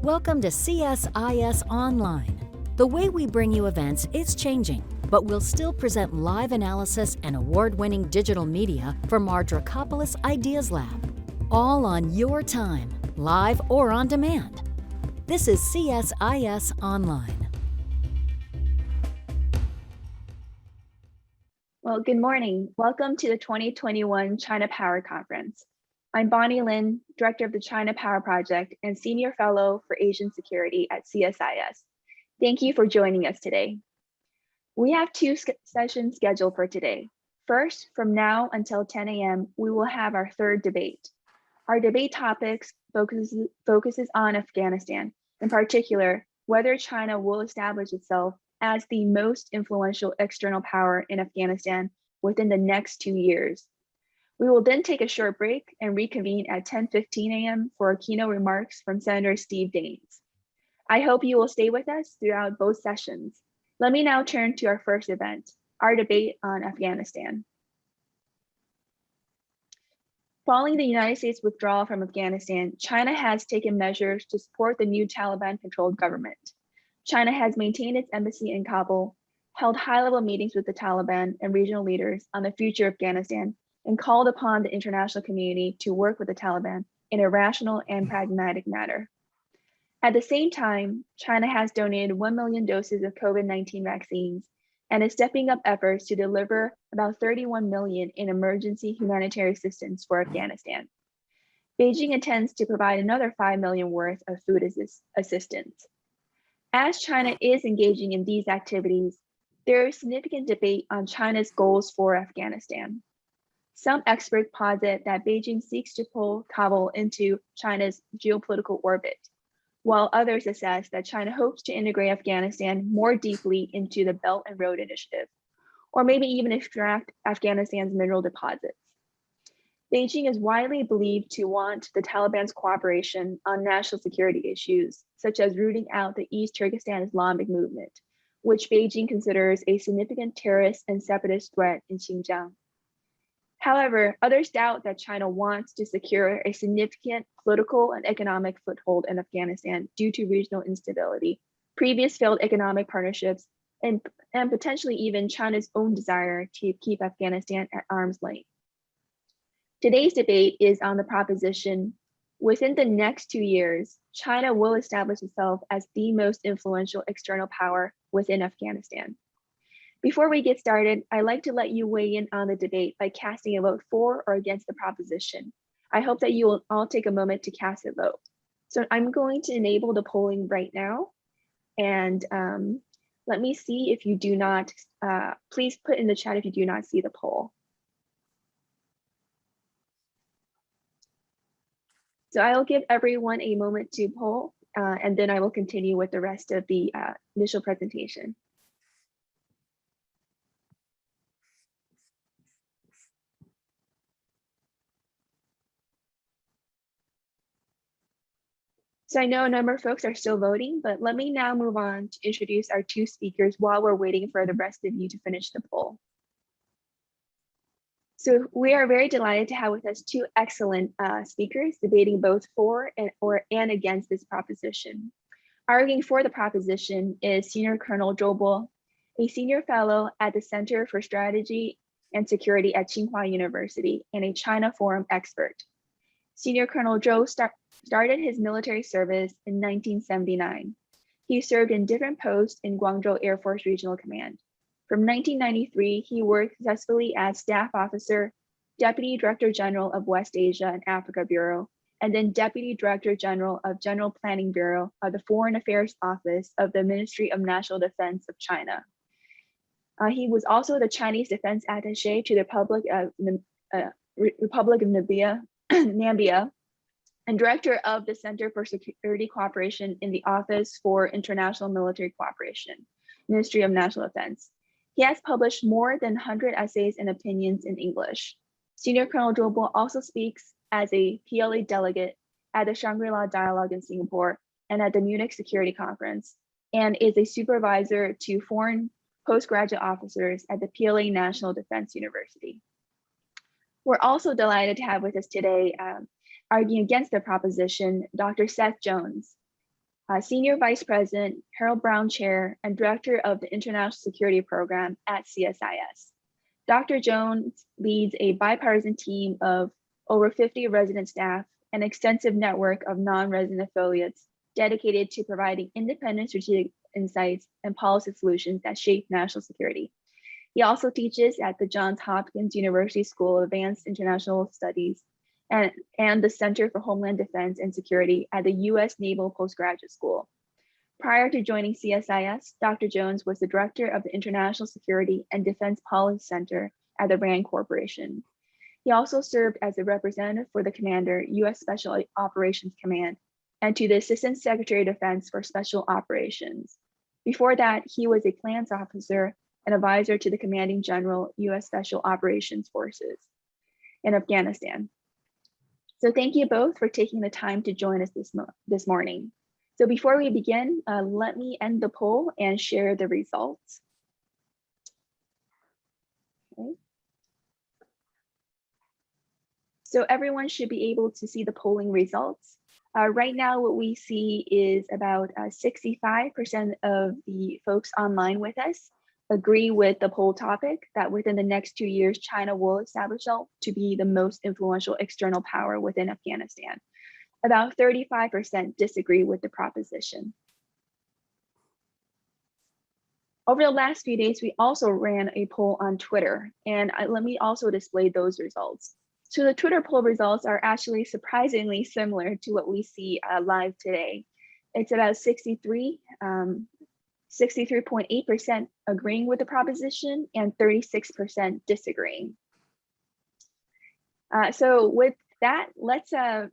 Welcome to CSIS Online. The way we bring you events is changing, but we'll still present live analysis and award-winning digital media from our Dracopolis Ideas Lab. All on your time, live or on demand. This is CSIS Online. Well, good morning. Welcome to the 2021 China Power Conference. I'm Bonnie Lin, Director of the China Power Project and Senior Fellow for Asian Security at CSIS. Thank you for joining us today. We have two sessions scheduled for today. First, from now until 10 a.m., we will have our third debate. Our debate topics focuses on Afghanistan, in particular, whether China will establish itself as the most influential external power in Afghanistan within the next 2 years. We will then take a short break and reconvene at 10:15 a.m. for keynote remarks from Senator Steve Daines. I hope you will stay with us throughout both sessions. Let me now turn to our first event, our debate on Afghanistan. Following the United States withdrawal from Afghanistan, China has taken measures to support the new Taliban-controlled government. China has maintained its embassy in Kabul, held high-level meetings with the Taliban and regional leaders on the future of Afghanistan, and called upon the international community to work with the Taliban in a rational and pragmatic manner. At the same time, China has donated 1 million doses of COVID-19 vaccines and is stepping up efforts to deliver about 31 million in emergency humanitarian assistance for Afghanistan. Beijing intends to provide another 5 million worth of food assistance. As China is engaging in these activities, there is significant debate on China's goals for Afghanistan. Some experts posit that Beijing seeks to pull Kabul into China's geopolitical orbit, while others assess that China hopes to integrate Afghanistan more deeply into the Belt and Road Initiative, or maybe even extract Afghanistan's mineral deposits. Beijing is widely believed to want the Taliban's cooperation on national security issues, such as rooting out the East Turkestan Islamic movement, which Beijing considers a significant terrorist and separatist threat in Xinjiang. However, others doubt that China wants to secure a significant political and economic foothold in Afghanistan due to regional instability, previous failed economic partnerships, and potentially even China's own desire to keep Afghanistan at arm's length. Today's debate is on the proposition, within the next 2 years, China will establish itself as the most influential external power within Afghanistan. Before we get started, I'd like to let you weigh in on the debate by casting a vote for or against the proposition. I hope that you will all take a moment to cast a vote. So I'm going to enable the polling right now. And let me see if you do not, please put in the chat if you do not see the poll. So I will give everyone a moment to poll, and then I will continue with the rest of the initial presentation. So I know a number of folks are still voting, but let me now move on to introduce our two speakers while we're waiting for the rest of you to finish the poll. So we are very delighted to have with us two excellent speakers debating both for and against this proposition. Arguing for the proposition is Senior Colonel Zhou Bo, a senior fellow at the Center for Strategy and Security at Tsinghua University and a China Forum expert. Senior Colonel Zhou started his military service in 1979. He served in different posts in Guangzhou Air Force Regional Command. From 1993, he worked successfully as Staff Officer, Deputy Director General of West Asia and Africa Bureau, and then Deputy Director General of General Planning Bureau of the Foreign Affairs Office of the Ministry of National Defense of China. He was also the Chinese Defense Attaché to the Republic of Namibia, and Director of the Center for Security Cooperation in the Office for International Military Cooperation, Ministry of National Defense. He has published more than 100 essays and opinions in English. Senior Colonel Zhou Bo also speaks as a PLA delegate at the Shangri-La Dialogue in Singapore and at the Munich Security Conference, and is a supervisor to foreign postgraduate officers at the PLA National Defense University. We're also delighted to have with us today, arguing against the proposition, Dr. Seth Jones. Senior Vice President, Harold Brown Chair, and Director of the International Security Program at CSIS. Dr. Jones leads a bipartisan team of over 50 resident staff, an extensive network of non-resident affiliates dedicated to providing independent strategic insights and policy solutions that shape national security. He also teaches at the Johns Hopkins University School of Advanced International Studies and the Center for Homeland Defense and Security at the U.S. Naval Postgraduate School. Prior to joining CSIS, Dr. Jones was the director of the International Security and Defense Policy Center at the RAND Corporation. He also served as a representative for the commander, U.S. Special Operations Command, and to the Assistant Secretary of Defense for Special Operations. Before that, he was a plans officer and advisor to the commanding general, U.S. Special Operations Forces in Afghanistan. So thank you both for taking the time to join us this morning. So before we begin, let me end the poll and share the results. Okay. So everyone should be able to see the polling results. Right now, what we see is about 65% of the folks online with us agree with the poll topic that within the next 2 years, China will establish itself to be the most influential external power within Afghanistan. About 35% disagree with the proposition. Over the last few days, we also ran a poll on Twitter, and let me also display those results. So the Twitter poll results are actually surprisingly similar to what we see live today. It's about 63.8% agreeing with the proposition and 36% disagreeing. So with that, let's now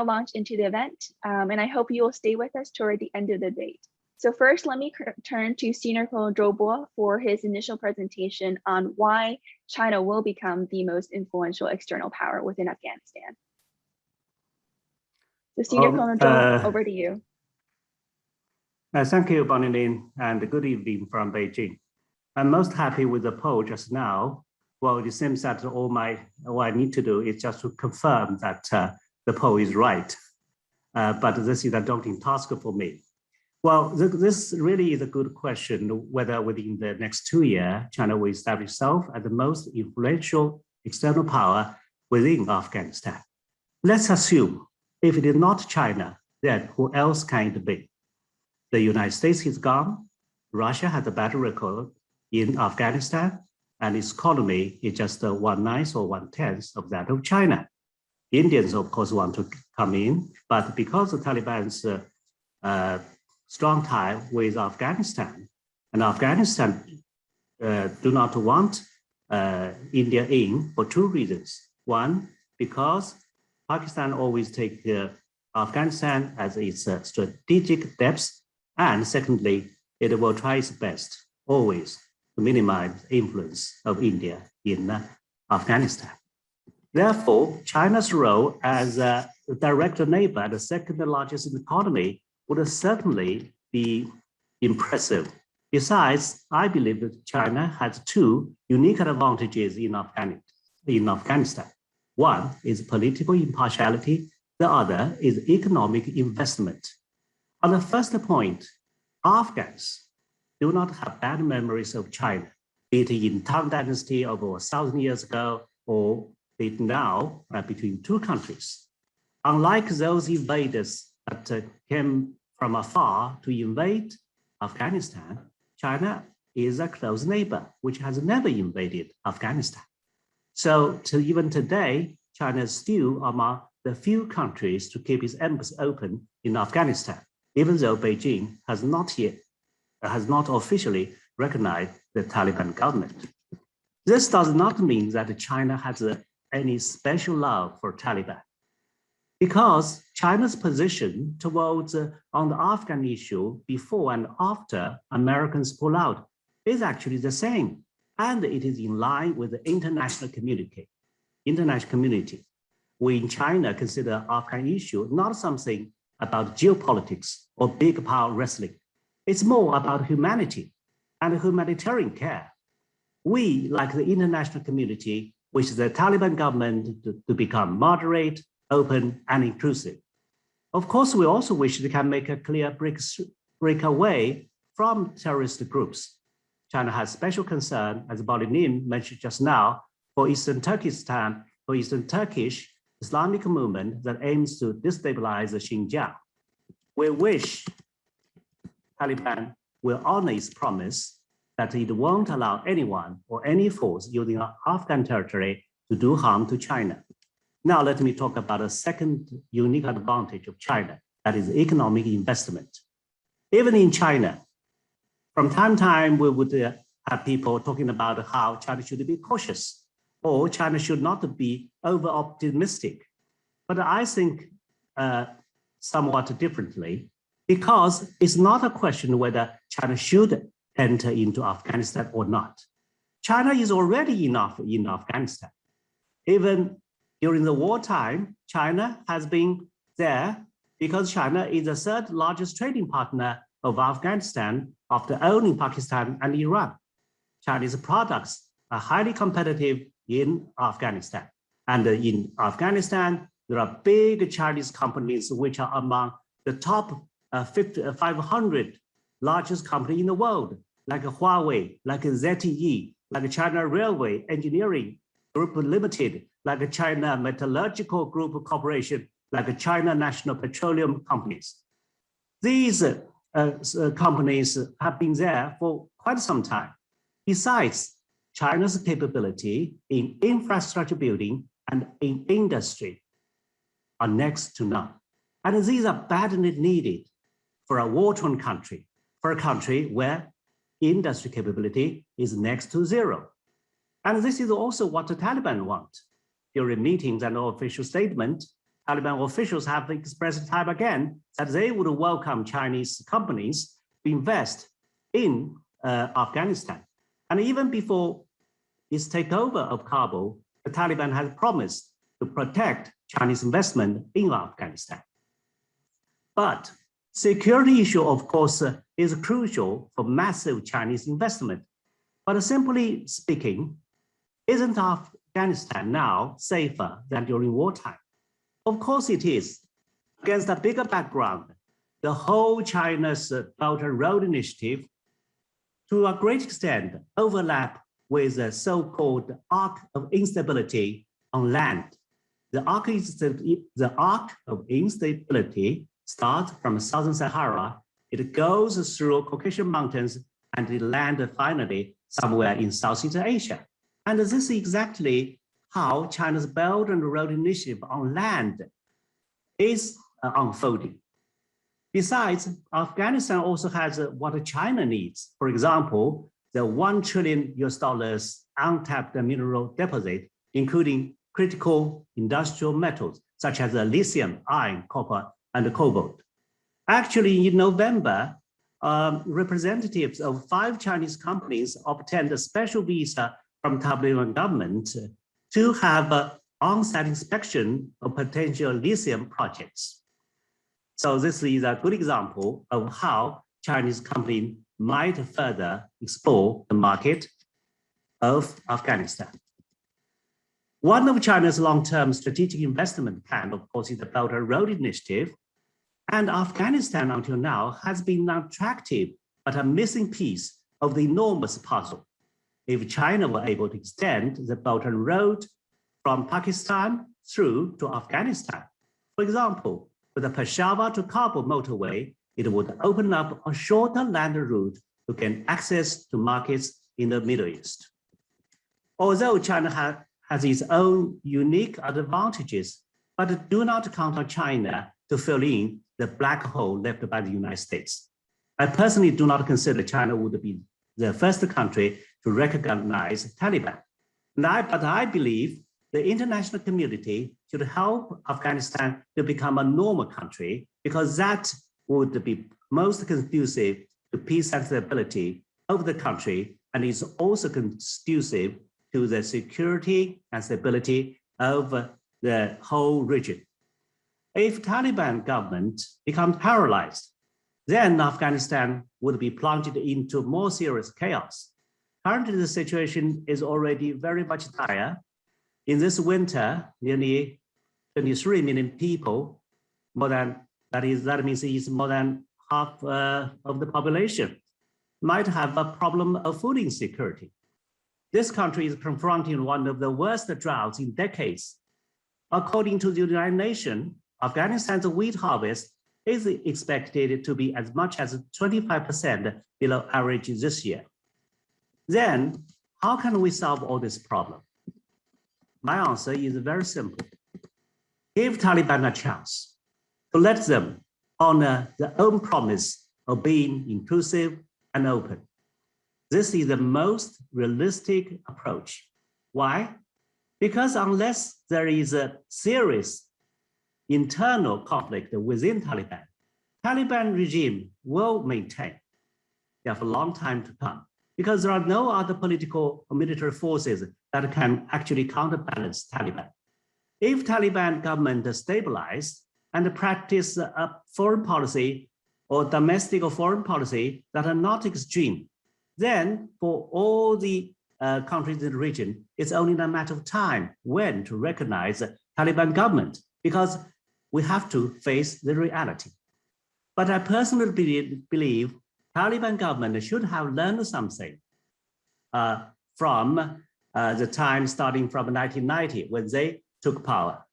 launch into the event, and I hope you will stay with us toward the end of the debate. So first, let me turn to Senior Colonel Zhou Bo for his initial presentation on why China will become the most influential external power within Afghanistan. So Senior Colonel Zhou, over to you. Thank you, Bonnie Lin, and good evening from Beijing. I'm most happy with the poll just now. Well, it seems that all I need to do is just to confirm that the poll is right. But this is a daunting task for me. Well, this really is a good question, whether within the next 2 years, China will establish itself as the most influential external power within Afghanistan. Let's assume if it is not China, then who else can it be? The United States is gone. Russia has a better record in Afghanistan, and its economy is just 1/9 or 1/10 of that of China. Indians, of course, want to come in, but because of the Taliban's strong tie with Afghanistan, and Afghanistan do not want India in for 2 reasons. One, because Pakistan always takes Afghanistan as its strategic depth, and secondly, it will try its best always to minimize the influence of India in Afghanistan. Therefore, China's role as a direct neighbor, the second largest economy, would certainly be impressive. Besides, I believe that China has 2 unique advantages in Afghanistan. One is political impartiality, the other is economic investment. On the first point, Afghans do not have bad memories of China, be it in Tang Dynasty over 1,000 years ago, or be it now between 2 countries. Unlike those invaders that came from afar to invade Afghanistan, China is a close neighbor, which has never invaded Afghanistan. So even today, China is still among the few countries to keep its embassy open in Afghanistan, even though Beijing has not officially recognized the Taliban government. This does not mean that China has any special love for Taliban, because China's position towards on the Afghan issue before and after Americans pull out is actually the same, and it is in line with the international community. We in China consider Afghan issue not something about geopolitics or big power wrestling. It's more about humanity and humanitarian care. We, like the international community, wish the Taliban government to become moderate, open, and inclusive. Of course, we also wish they can make a clear breakaway from terrorist groups. China has special concern, as Daines mentioned just now, for Eastern Turkish Islamic movement that aims to destabilize Xinjiang. We wish Taliban will honor its promise that it won't allow anyone or any force using Afghan territory to do harm to China. Now let me talk about a second unique advantage of China, that is economic investment. Even in China, from time to time, we would have people talking about how China should be cautious or China should not be over-optimistic. But I think somewhat differently, because it's not a question whether China should enter into Afghanistan or not. China is already in Afghanistan. Even during the wartime, China has been there because China is the third largest trading partner of Afghanistan after owning Pakistan and Iran. Chinese products are highly competitive in Afghanistan. And in Afghanistan, there are big Chinese companies which are among the top 500 largest companies in the world, like Huawei, like ZTE, like China Railway Engineering Group Limited, like China Metallurgical Group Corporation, like China National Petroleum Companies. These companies have been there for quite some time. Besides, China's capability in infrastructure building and in industry are next to none. And these are badly needed for a war-torn country, for a country where industry capability is next to zero. And this is also what the Taliban want. During meetings and official statement, Taliban officials have expressed time again that they would welcome Chinese companies to invest in Afghanistan. And even before its takeover of Kabul, the Taliban has promised to protect Chinese investment in Afghanistan. But security issue, of course, is crucial for massive Chinese investment. But simply speaking, isn't Afghanistan now safer than during wartime? Of course it is. Against a bigger background, the whole China's Belt and Road Initiative, to a great extent, overlap with the so-called arc of instability on land. The arc of instability starts from Southern Sahara, it goes through Caucasian mountains, and it lands finally somewhere in Southeast Asia. And this is exactly how China's Belt and Road Initiative on land is unfolding. Besides, Afghanistan also has what China needs. For example, the $1 trillion untapped mineral deposit, including critical industrial metals, such as lithium, iron, copper, and cobalt. Actually, in November, representatives of 5 Chinese companies obtained a special visa from Taliban government to have on-site inspection of potential lithium projects. So this is a good example of how Chinese companies might further explore the market of Afghanistan. One of China's long-term strategic investment plan, of course, is the Belt and Road Initiative. And Afghanistan until now has been an attractive but a missing piece of the enormous puzzle. If China were able to extend the Belt and Road from Pakistan through to Afghanistan, for example, with the Peshawar to Kabul motorway, it would open up a shorter land route to gain access to markets in the Middle East. Although China has its own unique advantages, but do not count on China to fill in the black hole left by the United States. I personally do not consider China would be the first country to recognize Taliban. But I believe the international community should help Afghanistan to become a normal country, because that would be most conducive to peace and stability of the country, and is also conducive to the security and stability of the whole region. If Taliban government becomes paralyzed, then Afghanistan would be plunged into more serious chaos. Currently, the situation is already very much dire. In this winter, nearly 23 million people, more than that means it's more than half of the population, might have a problem of food insecurity. This country is confronting one of the worst droughts in decades. According to the United Nations, Afghanistan's wheat harvest is expected to be as much as 25% below average this year. Then, how can we solve all this problem? My answer is very simple. Give Taliban a chance to let them honor their own promise of being inclusive and open. This is the most realistic approach. Why? Because unless there is a serious internal conflict within Taliban regime will maintain there for a long time to come, because there are no other political or military forces that can actually counterbalance Taliban. If Taliban government stabilize and practice a foreign policy or domestic or foreign policy that are not extreme, then for all the countries in the region, it's only a matter of time when to recognize the Taliban government, because we have to face the reality. But I personally believe Taliban government should have learned something from the time starting from 1990 when they took power.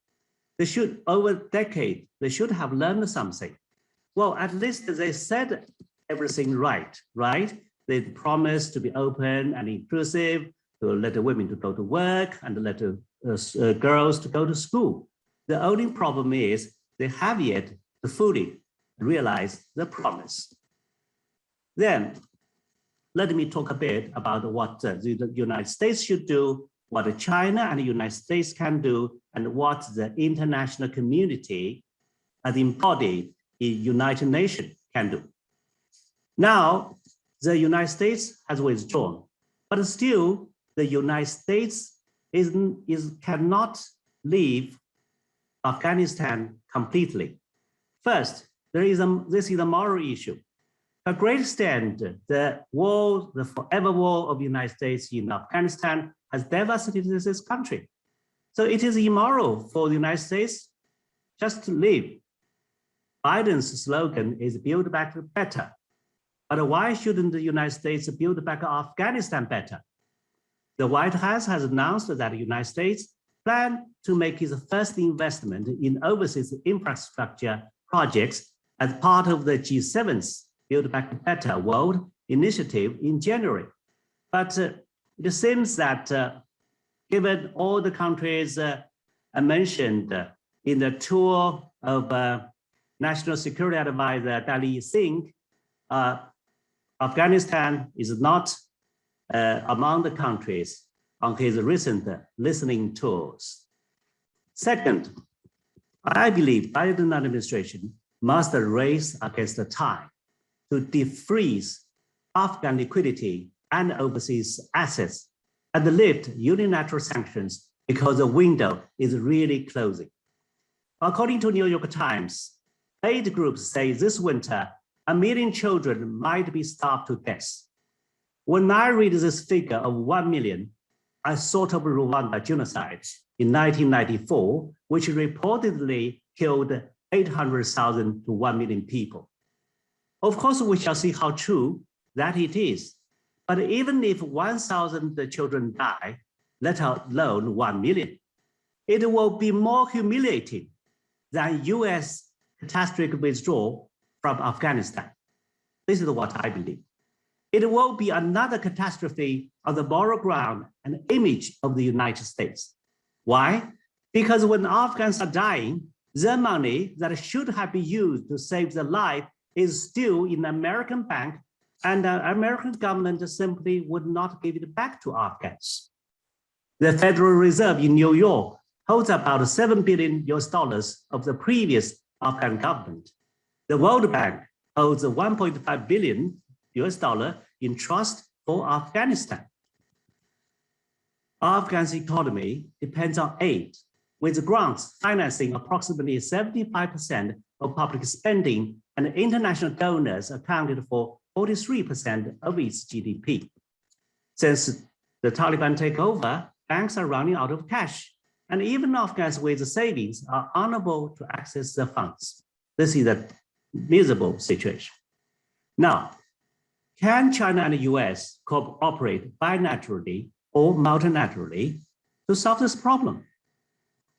They should, over a decade, they should have learned something. Well, at least they said everything right? They promised to be open and inclusive, to let the women to go to work and let the girls to go to school. The only problem is they have yet to fully realize the promise. Then let me talk a bit about what the United States should do, what China and the United States can do, and what the international community as embodied in United Nations can do. Now, the United States has withdrawn, but still the United States cannot leave Afghanistan completely. First, this is a moral issue. To a great extent, the forever war of the United States in Afghanistan has devastated this country. So it is immoral for the United States just to leave. Biden's slogan is build back better. But why shouldn't the United States build back Afghanistan better? The White House has announced that the United States plan to make its first investment in overseas infrastructure projects as part of the G7's Build Back Better World Initiative in January. But it seems that given all the countries I mentioned in the tour of National Security Advisor Daines, Afghanistan is not among the countries on his recent listening tours. Second, I believe Biden administration must race against the time to defreeze Afghan liquidity and overseas assets and lift unilateral sanctions because the window is really closing. According to New York Times, aid groups say this winter, 1 million children might be starved to death. When I read this figure of 1 million, I thought of Rwanda genocide in 1994, which reportedly killed 800,000 to 1 million people. Of course, we shall see how true that it is. But even if 1,000 children die, let alone 1 million, it will be more humiliating than US catastrophic withdrawal from Afghanistan. This is what I believe. It will be another catastrophe on the moral ground and image of the United States. Why? Because when Afghans are dying, the money that should have been used to save their life is still in an American bank, and the American government simply would not give it back to Afghans. The Federal Reserve in New York holds about $7 billion of the previous Afghan government. The World Bank holds $1.5 billion in trust for Afghanistan. Afghan's economy depends on aid, with grants financing approximately 75% of public spending, and international donors accounted for 43% of its GDP. Since the Taliban takeover, banks are running out of cash, and even Afghans with savings are unable to access the funds. This is a miserable situation. Now, can China and the US cooperate bilaterally or multilaterally to solve this problem?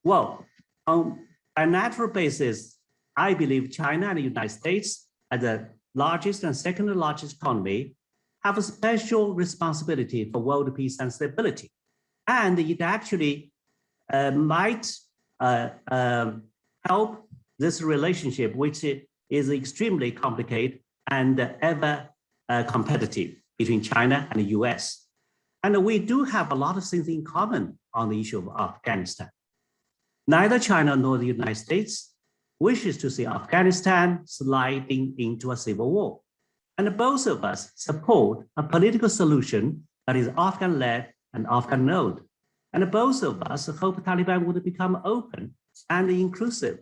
Well, on a bilateral basis, I believe China and the United States, as the largest and second largest economy, have a special responsibility for world peace and stability. And it actually might help this relationship, which is extremely complicated and ever competitive between China and the US. And we do have a lot of things in common on the issue of Afghanistan. Neither China nor the United States wishes to see Afghanistan sliding into a civil war. And both of us support a political solution that is Afghan-led and Afghan-owned. And both of us hope Taliban would become open and inclusive.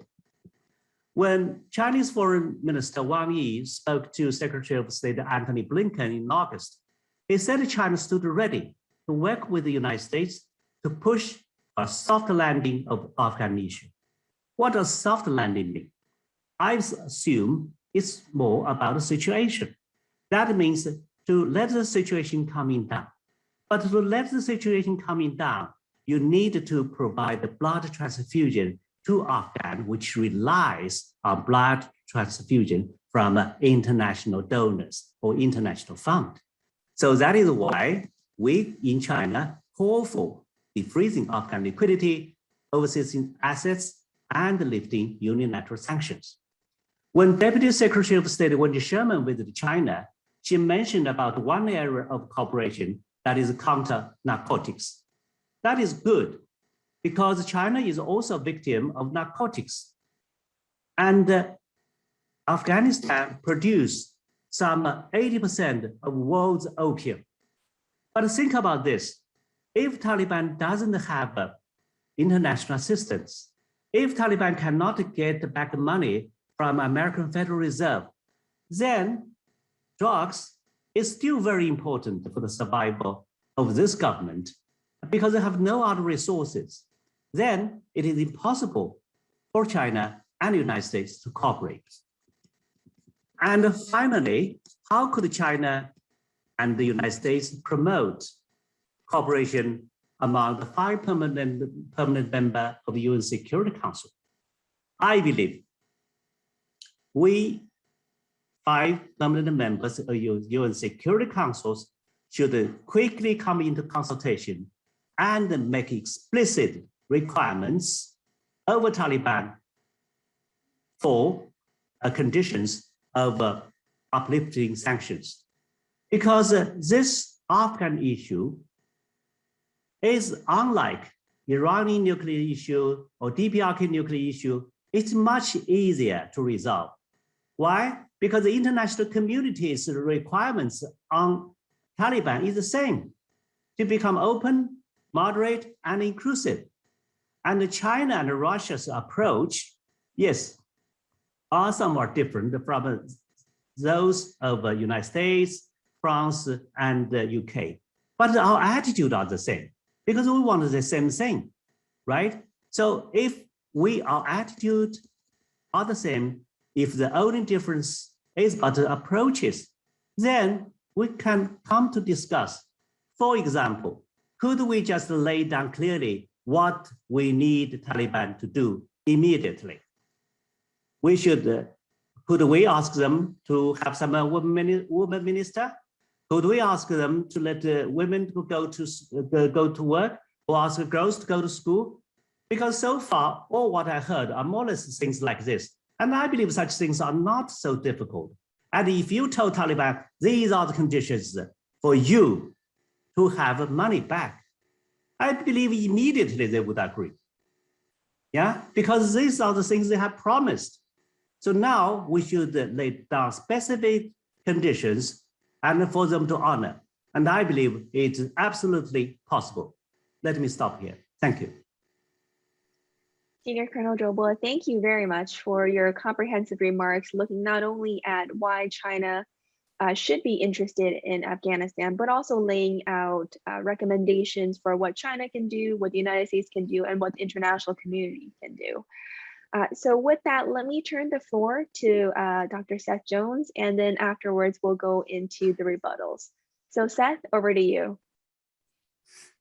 When Chinese Foreign Minister Wang Yi spoke to Secretary of State Antony Blinken in August, he said China stood ready to work with the United States to push a soft landing of Afghan issue. What does soft landing mean? I assume it's more about the situation. That means to let the situation coming down. But to let the situation coming down, you need to provide the blood transfusion to Afghan, which relies on blood transfusion from international donors or international fund. So that is why we in China call for defreezing Afghan liquidity, overseas assets, and lifting unilateral sanctions. When Deputy Secretary of State Wendy Sherman visited China, she mentioned about one area of cooperation that is counter narcotics. That is good because China is also a victim of narcotics. And Afghanistan produced some 80% of world's opium. But think about this. If Taliban doesn't have international assistance, if Taliban cannot get back money from American Federal Reserve, then drugs is still very important for the survival of this government because they have no other resources. Then it is impossible for China and the United States to cooperate. And finally, how could China and the United States promote cooperation among the 5 permanent members of the UN Security Council? I believe we 5 permanent members of the UN Security Councils should quickly come into consultation and make explicit requirements over Taliban for conditions of uplifting sanctions. Because this Afghan issue is unlike Iranian nuclear issue or DPRK nuclear issue. It's much easier to resolve. Why? Because the international community's requirements on Taliban is the same, to become open, moderate, and inclusive. And China and Russia's approach, yes, are somewhat different from those of the United States, France, and the UK. But our attitude are the same because we want the same thing, right? So if our attitude are the same, if the only difference is about the approaches, then we can come to discuss. For example, could we just lay down clearly what we need Taliban to do immediately? We should, could we ask them to have some woman minister? Could we ask them to let women go to work or ask girls to go to school? Because so far, all what I heard are more or less things like this. And I believe such things are not so difficult. And if you tell Taliban, these are the conditions for you to have money back, I believe immediately they would agree. Yeah, because these are the things they have promised. So now we should lay down specific conditions and for them to honor. And I believe it's absolutely possible. Let me stop here. Thank you. Senior Colonel Zhou, thank you very much for your comprehensive remarks, looking not only at why China should be interested in Afghanistan, but also laying out recommendations for what China can do, what the United States can do, and what the international community can do. So with that, let me turn the floor to Dr. Seth Jones, and then afterwards we'll go into the rebuttals. So Seth, over to you.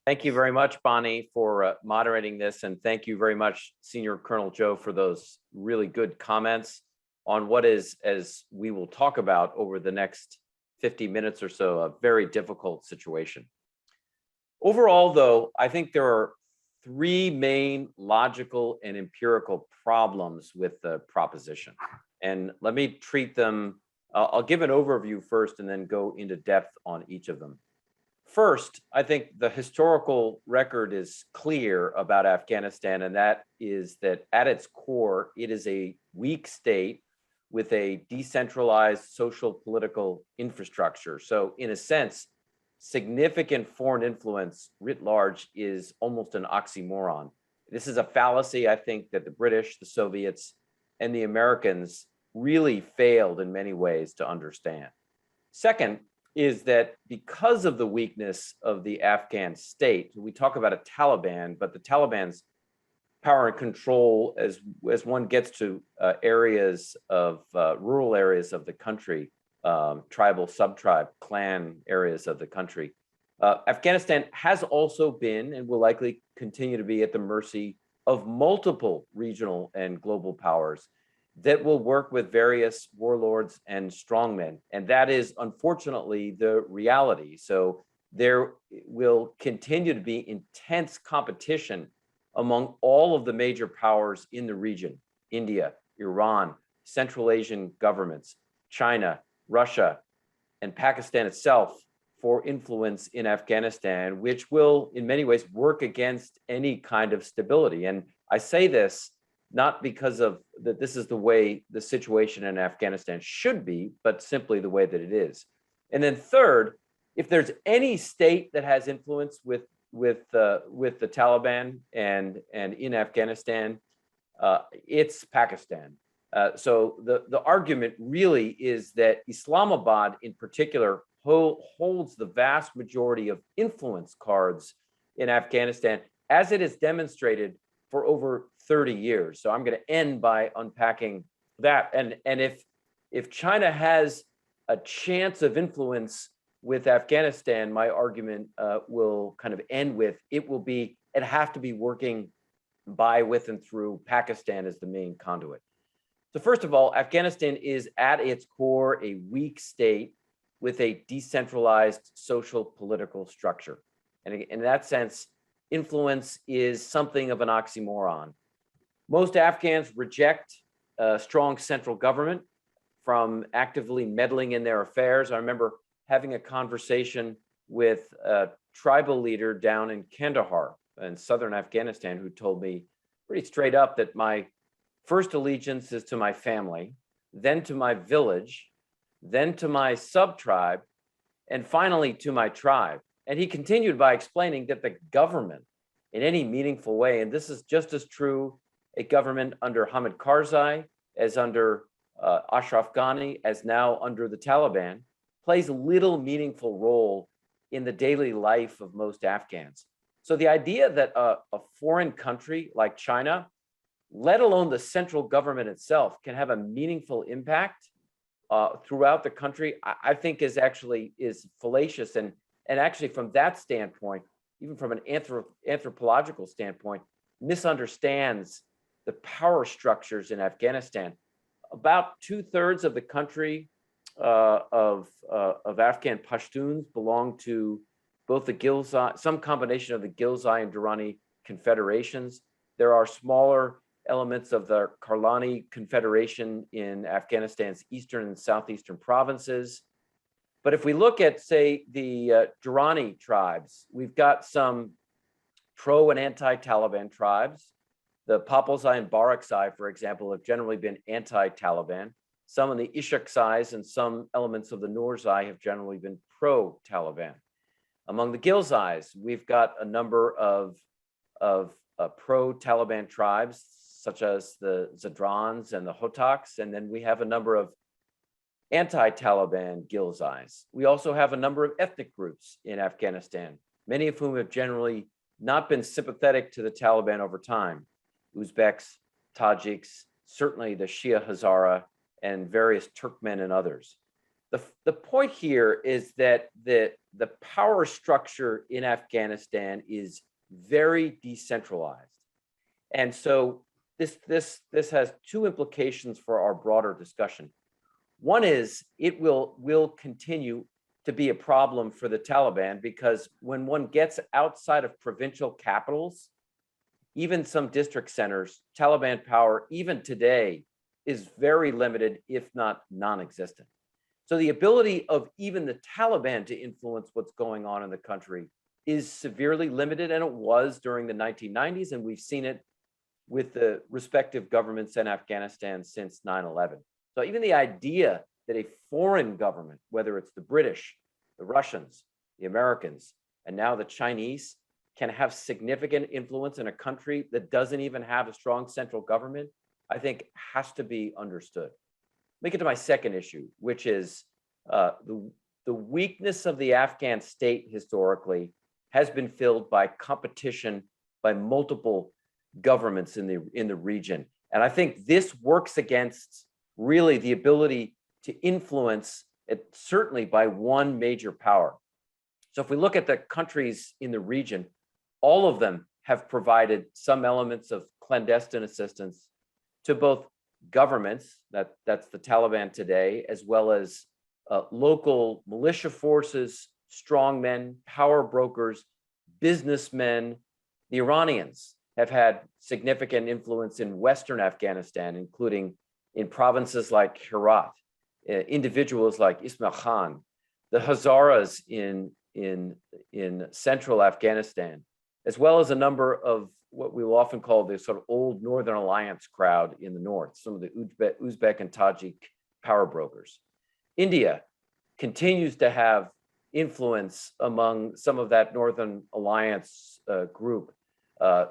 Thank you very much, Bonnie, for moderating this, and thank you very much, Senior Colonel Joe, for those really good comments on what is, as we will talk about over the next 50 minutes or so, a very difficult situation. Overall, though, I think there are three main logical and empirical problems with the proposition. And let me treat them, I'll give an overview first and then go into depth on each of them. First, I think the historical record is clear about Afghanistan, and that is that at its core, it is a weak state with a decentralized social political infrastructure. So in a sense, significant foreign influence writ large is almost an oxymoron. This is a fallacy, I think, that the British, the Soviets, and the Americans really failed in many ways to understand. Second is that because of the weakness of the Afghan state, we talk about a Taliban, but the Taliban's power and control as one gets to areas of rural areas of the country, tribal, sub-tribe, clan areas of the country. Afghanistan has also been and will likely continue to be at the mercy of multiple regional and global powers that will work with various warlords and strongmen. And that is unfortunately the reality. So there will continue to be intense competition among all of the major powers in the region: India, Iran, Central Asian governments, China, Russia, and Pakistan itself for influence in Afghanistan, which will in many ways work against any kind of stability. And I say this not because of that this is the way the situation in Afghanistan should be, but simply the way that it is. And then third, if there's any state that has influence with the Taliban and in Afghanistan, it's Pakistan. So the argument really is that Islamabad in particular holds the vast majority of influence cards in Afghanistan, as it is demonstrated for over 30 years. So I'm going to end by unpacking that. And if China has a chance of influence with Afghanistan, my argument will kind of end with it have to be working by, with, and through Pakistan as the main conduit. So first of all, Afghanistan is at its core a weak state with a decentralized social political structure. And in that sense, influence is something of an oxymoron. Most Afghans reject a strong central government from actively meddling in their affairs. I remember having a conversation with a tribal leader down in Kandahar in southern Afghanistan who told me pretty straight up that my first allegiance is to my family, then to my village, then to my sub-tribe, and finally to my tribe. And he continued by explaining that the government, in any meaningful way, and this is just as true a government under Hamid Karzai as under Ashraf Ghani, as now under the Taliban, plays little meaningful role in the daily life of most Afghans. So the idea that a foreign country like China, let alone the central government itself, can have a meaningful impact throughout the country, I think is fallacious. And actually from that standpoint, even from an anthropological standpoint, misunderstands the power structures in Afghanistan. About 2/3 of the country of Afghan Pashtuns belong to both the Ghilzai, some combination of the Ghilzai and Durrani confederations. There are smaller elements of the Karlani Confederation in Afghanistan's eastern and southeastern provinces. But if we look at, say, the Durrani tribes, we've got some pro and anti-Taliban tribes. The Papalzai and Barakzai, for example, have generally been anti-Taliban. Some in the Ishaqzais and some elements of the Nurzai have generally been pro-Taliban. Among the Ghilzais, we've got a number of pro-Taliban tribes, such as the Zadrans and the Hotaks, and then we have a number of anti-Taliban Ghilzais. We also have a number of ethnic groups in Afghanistan, many of whom have generally not been sympathetic to the Taliban over time: Uzbeks, Tajiks, certainly the Shia Hazara, and various Turkmen and others. The point here is that the power structure in Afghanistan is very decentralized. And so this has two implications for our broader discussion. One is it will continue to be a problem for the Taliban, because when one gets outside of provincial capitals, even some district centers, Taliban power, even today, is very limited, if not non-existent. So the ability of even the Taliban to influence what's going on in the country is severely limited, and it was during the 1990s, and we've seen it with the respective governments in Afghanistan since 9/11. So even the idea that a foreign government, whether it's the British, the Russians, the Americans, and now the Chinese, can have significant influence in a country that doesn't even have a strong central government, I think has to be understood. Let me get to my second issue, which is the weakness of the Afghan state historically has been filled by competition by multiple governments in the region. And I think this works against really the ability to influence it, certainly by one major power. So if we look at the countries in the region, all of them have provided some elements of clandestine assistance to both governments, that's the Taliban today, as well as local militia forces, strongmen, power brokers, businessmen. The Iranians have had significant influence in Western Afghanistan, including in provinces like Herat, individuals like Ismail Khan, the Hazaras in central Afghanistan, as well as a number of what we will often call the sort of old Northern Alliance crowd in the north, some of the Uzbek and Tajik power brokers. India continues to have influence among some of that Northern Alliance group,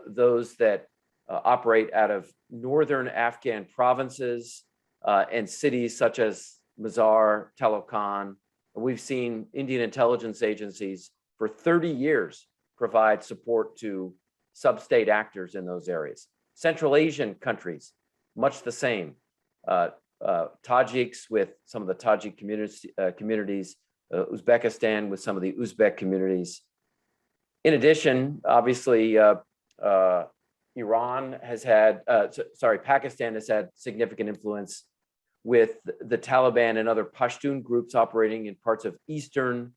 those that operate out of northern Afghan provinces and cities such as Mazar, Talokan. We've seen Indian intelligence agencies for 30 years provide support to sub-state actors in those areas. Central Asian countries, much the same. Tajiks with some of the Tajik communities, Uzbekistan with some of the Uzbek communities. In addition, obviously, Pakistan has had significant influence with the Taliban and other Pashtun groups operating in parts of eastern,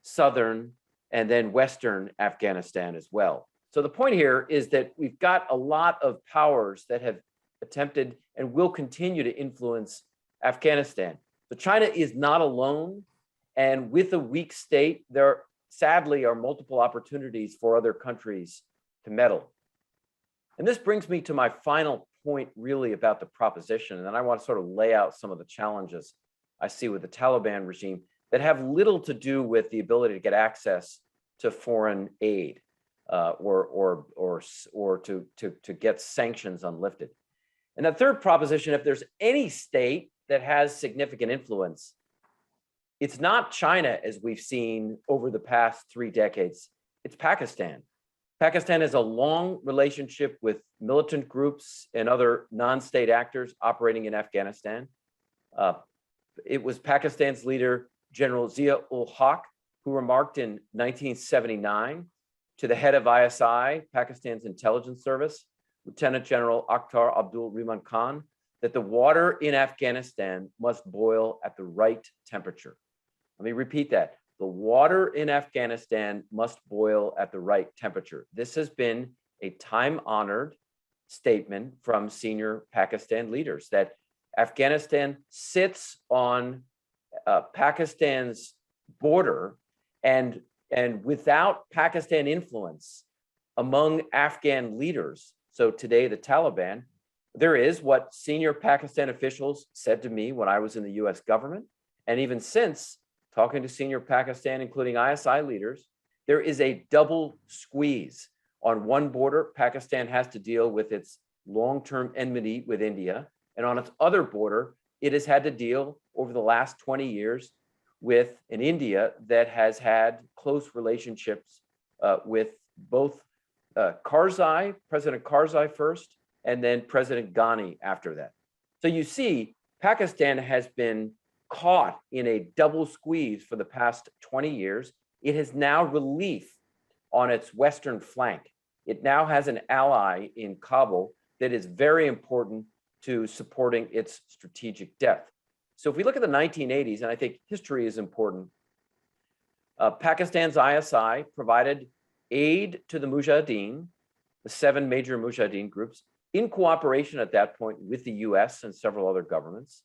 southern, and then western Afghanistan as well. So the point here is that we've got a lot of powers that have attempted and will continue to influence Afghanistan. So China is not alone, and with a weak state, there sadly are multiple opportunities for other countries to meddle. And this brings me to my final point really about the proposition, and then I want to sort of lay out some of the challenges I see with the Taliban regime that have little to do with the ability to get access to foreign aid or to get sanctions unlifted. And the third proposition, if there's any state that has significant influence, it's not China, as we've seen over the past 3 decades, it's Pakistan. Pakistan has a long relationship with militant groups and other non-state actors operating in Afghanistan. It was Pakistan's leader, General Zia-ul-Haq, who remarked in 1979 to the head of ISI, Pakistan's intelligence service, Lieutenant General Akhtar Abdul Rehman Khan, that the water in Afghanistan must boil at the right temperature. Let me repeat that. The water in Afghanistan must boil at the right temperature. This has been a time-honored statement from senior Pakistan leaders that Afghanistan sits on Pakistan's border, and without Pakistan influence among Afghan leaders, so today the Taliban, there is what senior Pakistan officials said to me when I was in the US government, and even since talking to senior Pakistan, including ISI leaders, there is a double squeeze. On one border, Pakistan has to deal with its long-term enmity with India, and on its other border, it has had to deal over the last 20 years with an India that has had close relationships with both Karzai, President Karzai first, and then President Ghani after that. So you see, Pakistan has been caught in a double squeeze for the past 20 years. It has now relief on its western flank. It now has an ally in Kabul that is very important to supporting its strategic depth. So if we look at the 1980s, and I think history is important, Pakistan's ISI provided aid to the Mujahideen, the 7 major Mujahideen groups, in cooperation at that point with the US and several other governments.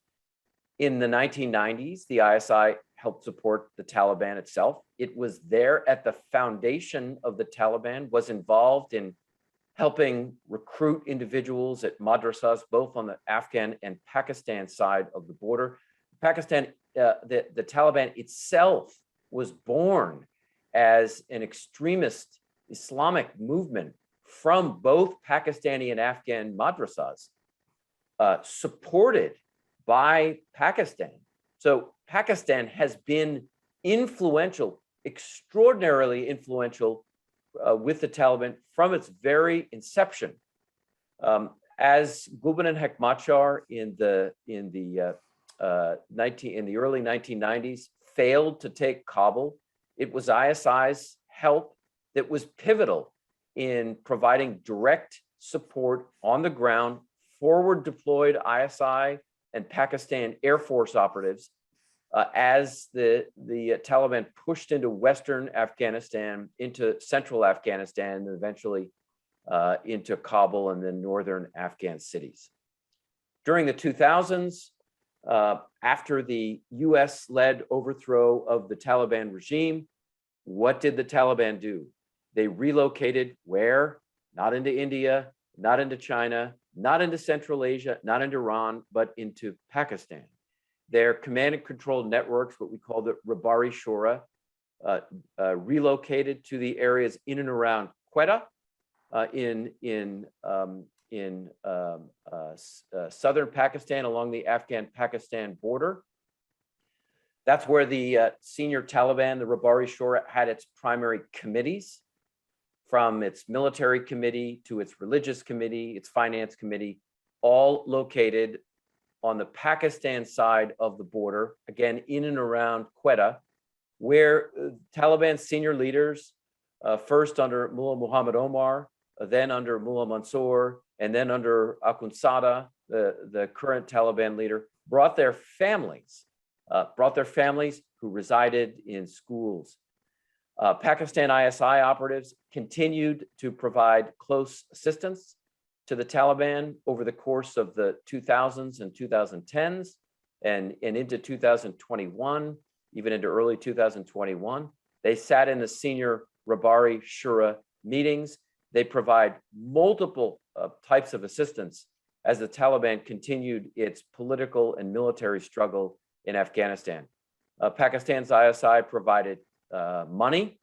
In the 1990s, the ISI helped support the Taliban itself. It was there at the foundation of the Taliban, was involved in helping recruit individuals at madrasas, both on the Afghan and Pakistan side of the border. Pakistan, the Taliban itself was born as an extremist Islamic movement from both Pakistani and Afghan madrasas, supported by Pakistan. So Pakistan has been influential, extraordinarily influential with the Taliban from its very inception. As Gulbuddin Hekmatyar in the early 1990s failed to take Kabul, it was ISI's help that was pivotal in providing direct support on the ground, forward deployed ISI and Pakistan Air Force operatives as the Taliban pushed into Western Afghanistan, into central Afghanistan, and eventually into Kabul and then northern Afghan cities. During the 2000s, after the US-led overthrow of the Taliban regime, what did the Taliban do? They relocated where? Not into India, not into China, not into Central Asia, not into Iran, but into Pakistan. Their command and control networks, what we call the Rabari Shura, relocated to the areas in and around Quetta in southern Pakistan along the Afghan-Pakistan border. That's where the senior Taliban, the Rabari Shura, had its primary committees, from its military committee to its religious committee, its finance committee, all located on the Pakistan side of the border, again, in and around Quetta, where Taliban senior leaders, first under Mullah Muhammad Omar, then under Mullah Mansour, and then under Akhundzada, the current Taliban leader, brought their families who resided in schools. Pakistan ISI operatives continued to provide close assistance to the Taliban over the course of the 2000s and 2010s and into 2021, even into early 2021. They sat in the senior Rabari Shura meetings. They provide multiple types of assistance as the Taliban continued its political and military struggle in Afghanistan. Pakistan's ISI provided money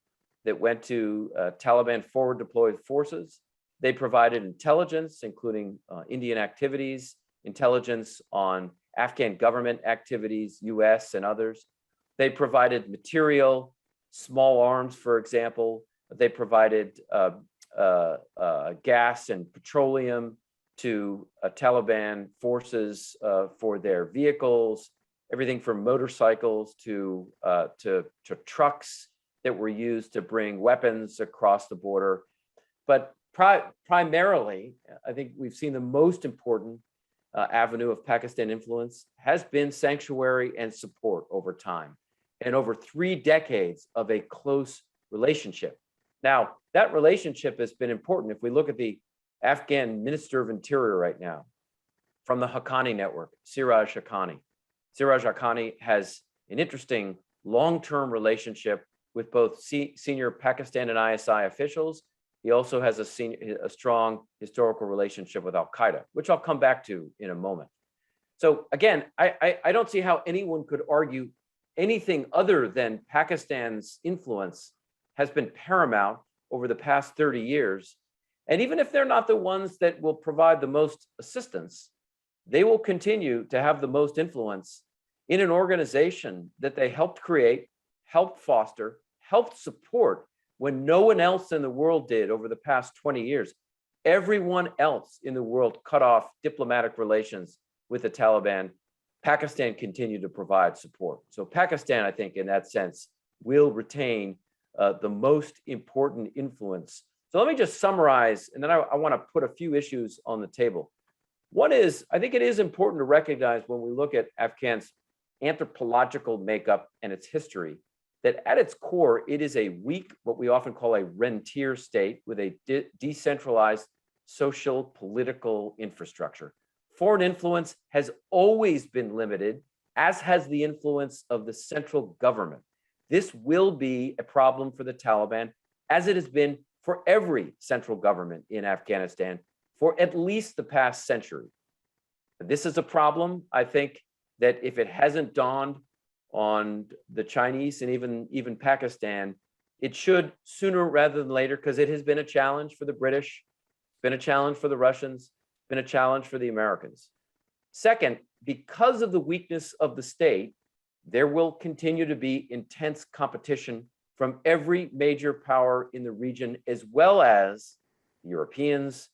that went to Taliban forward deployed forces. They provided intelligence, including Indian activities, intelligence on Afghan government activities, US and others. They provided material, small arms, for example. They provided gas and petroleum to Taliban forces for their vehicles, everything from motorcycles to trucks that were used to bring weapons across the border. But primarily, I think we've seen the most important avenue of Pakistan influence has been sanctuary and support over time, and over 3 decades of a close relationship. Now, that relationship has been important. If we look at the Afghan Minister of Interior right now, from the Haqqani network, Siraj Haqqani. Siraj Haqqani has an interesting long-term relationship with both senior Pakistan and ISI officials. He also has a strong historical relationship with Al-Qaeda, which I'll come back to in a moment. So again, I don't see how anyone could argue anything other than Pakistan's influence has been paramount over the past 30 years. And even if they're not the ones that will provide the most assistance, they will continue to have the most influence in an organization that they helped create, helped foster, helped support when no one else in the world did over the past 20 years. everyone else in the world cut off diplomatic relations with the Taliban, Pakistan continued to provide support. So Pakistan, I think, in that sense, will retain the most important influence. So let me just summarize, and then I want to put a few issues on the table. One is, I think it is important to recognize when we look at Afghan's anthropological makeup and its history, that at its core, it is a weak, what we often call a rentier state with a decentralized social political infrastructure. Foreign influence has always been limited, as has the influence of the central government. This will be a problem for the Taliban, as it has been for every central government in Afghanistan for at least the past century. This is a problem, I think, that if it hasn't dawned on the Chinese and even Pakistan, it should sooner rather than later, because it has been a challenge for the British, been a challenge for the Russians, been a challenge for the Americans. Second, because of the weakness of the state, there will continue to be intense competition from every major power in the region, as well as the Europeans,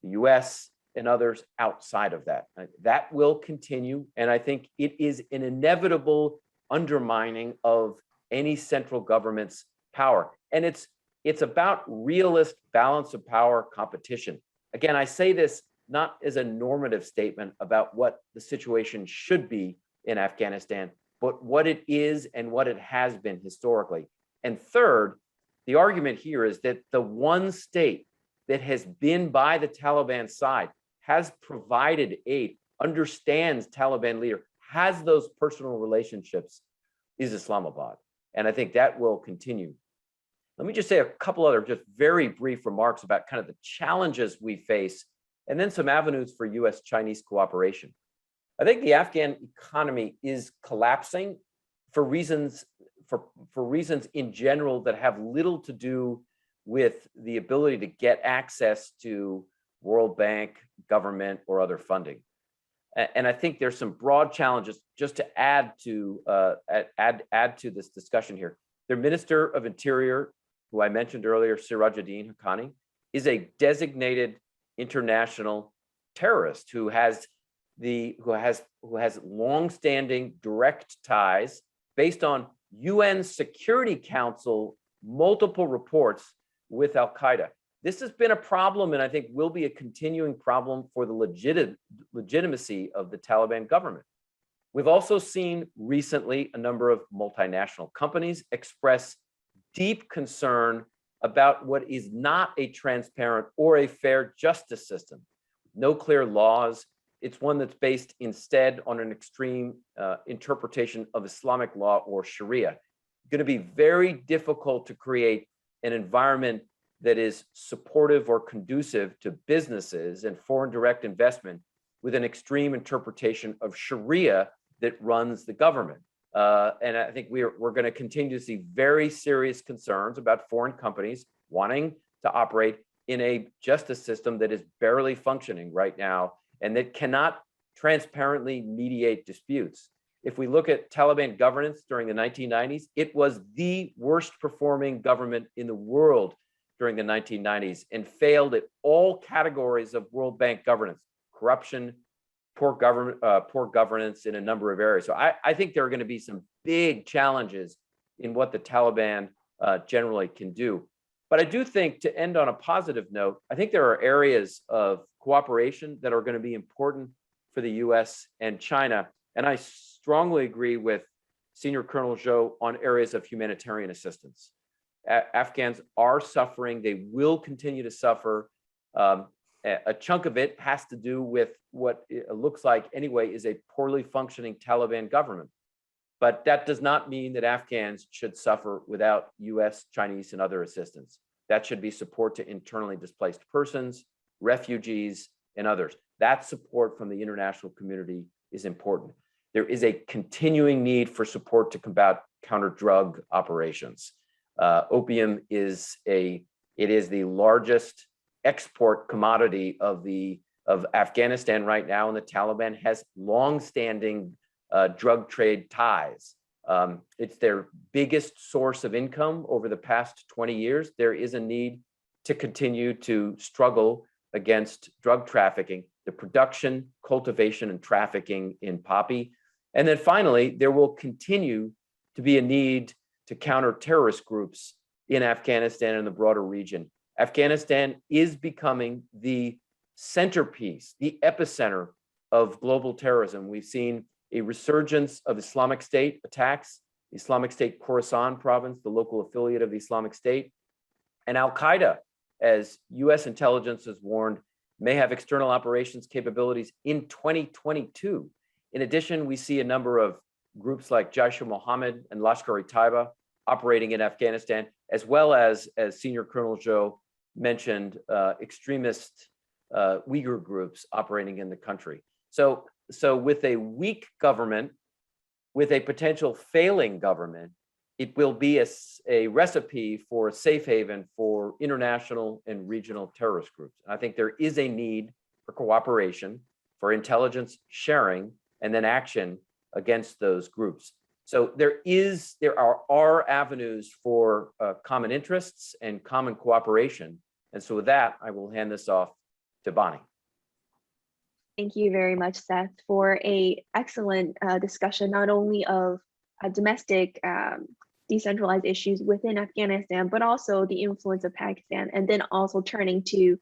the US, and others outside of that. That will continue, and I think it is an inevitable undermining of any central government's power. And it's about realist balance of power competition. Again, I say this not as a normative statement about what the situation should be in Afghanistan, but what it is and what it has been historically. And third, the argument here is that the one state that has been by the Taliban side, has provided aid, understands Taliban leader, has those personal relationships, is Islamabad. And I think that will continue. Let me just say a couple other just very brief remarks about kind of the challenges we face, and then some avenues for US-Chinese cooperation. I think the Afghan economy is collapsing for reasons in general that have little to do with the ability to get access to World Bank, government, or other funding. And I think there's some broad challenges just to add to this discussion here. Their Minister of Interior, who I mentioned earlier, Sirajuddin Haqqani, is a designated international terrorist who has long-standing direct ties based on UN Security Council multiple reports with Al-Qaeda. This has been a problem, and I think will be a continuing problem for the legitimacy of the Taliban government. We've also seen recently a number of multinational companies express deep concern about what is not a transparent or a fair justice system. No clear laws. It's one that's based instead on an extreme interpretation of Islamic law or Sharia. It's going to be very difficult to create an environment that is supportive or conducive to businesses and foreign direct investment with an extreme interpretation of Sharia that runs the government. And I think we're going to continue to see very serious concerns about foreign companies wanting to operate in a justice system that is barely functioning right now and that cannot transparently mediate disputes. If we look at Taliban governance during the 1990s, it was the worst performing government in the world during the 1990s and failed at all categories of World Bank governance, corruption, poor governance in a number of areas. So I think there are going to be some big challenges in what the Taliban generally can do. But I do think, to end on a positive note, I think there are areas of cooperation that are going to be important for the US and China. And I strongly agree with Senior Colonel Zhou on areas of humanitarian assistance. Afghans are suffering. They will continue to suffer. A chunk of it has to do with what it looks like anyway is a poorly functioning Taliban government. But that does not mean that Afghans should suffer without US, Chinese, and other assistance. That should be support to internally displaced persons, refugees, and others. That support from the international community is important. There is a continuing need for support to combat counter-drug operations. Opium is the largest export commodity of Afghanistan right now, and the Taliban has long-standing drug trade ties. It's their biggest source of income over the past 20 years. There is a need to continue to struggle against drug trafficking, the production, cultivation, and trafficking in poppy. And then finally, there will continue to be a need to counter terrorist groups in Afghanistan and the broader region. Afghanistan is becoming the centerpiece, the epicenter of global terrorism. We've seen a resurgence of Islamic State attacks, Islamic State Khorasan province, the local affiliate of the Islamic State, and Al-Qaeda, as US intelligence has warned, may have external operations capabilities in 2022. In addition, we see a number of groups like Jaish-e-Mohammed and Lashkar-e-Taiba operating in Afghanistan, as well as Senior Colonel Zhou mentioned, extremist Uyghur groups operating in the country. So with a weak government, with a potential failing government, it will be a recipe for a safe haven for international and regional terrorist groups. And I think there is a need for cooperation, for intelligence sharing, and then action against those groups. So there are avenues for common interests and common cooperation. And so with that, I will hand this off to Bonnie. Thank you very much, Seth, for an excellent discussion, not only of domestic decentralized issues within Afghanistan, but also the influence of Pakistan, and then also turning to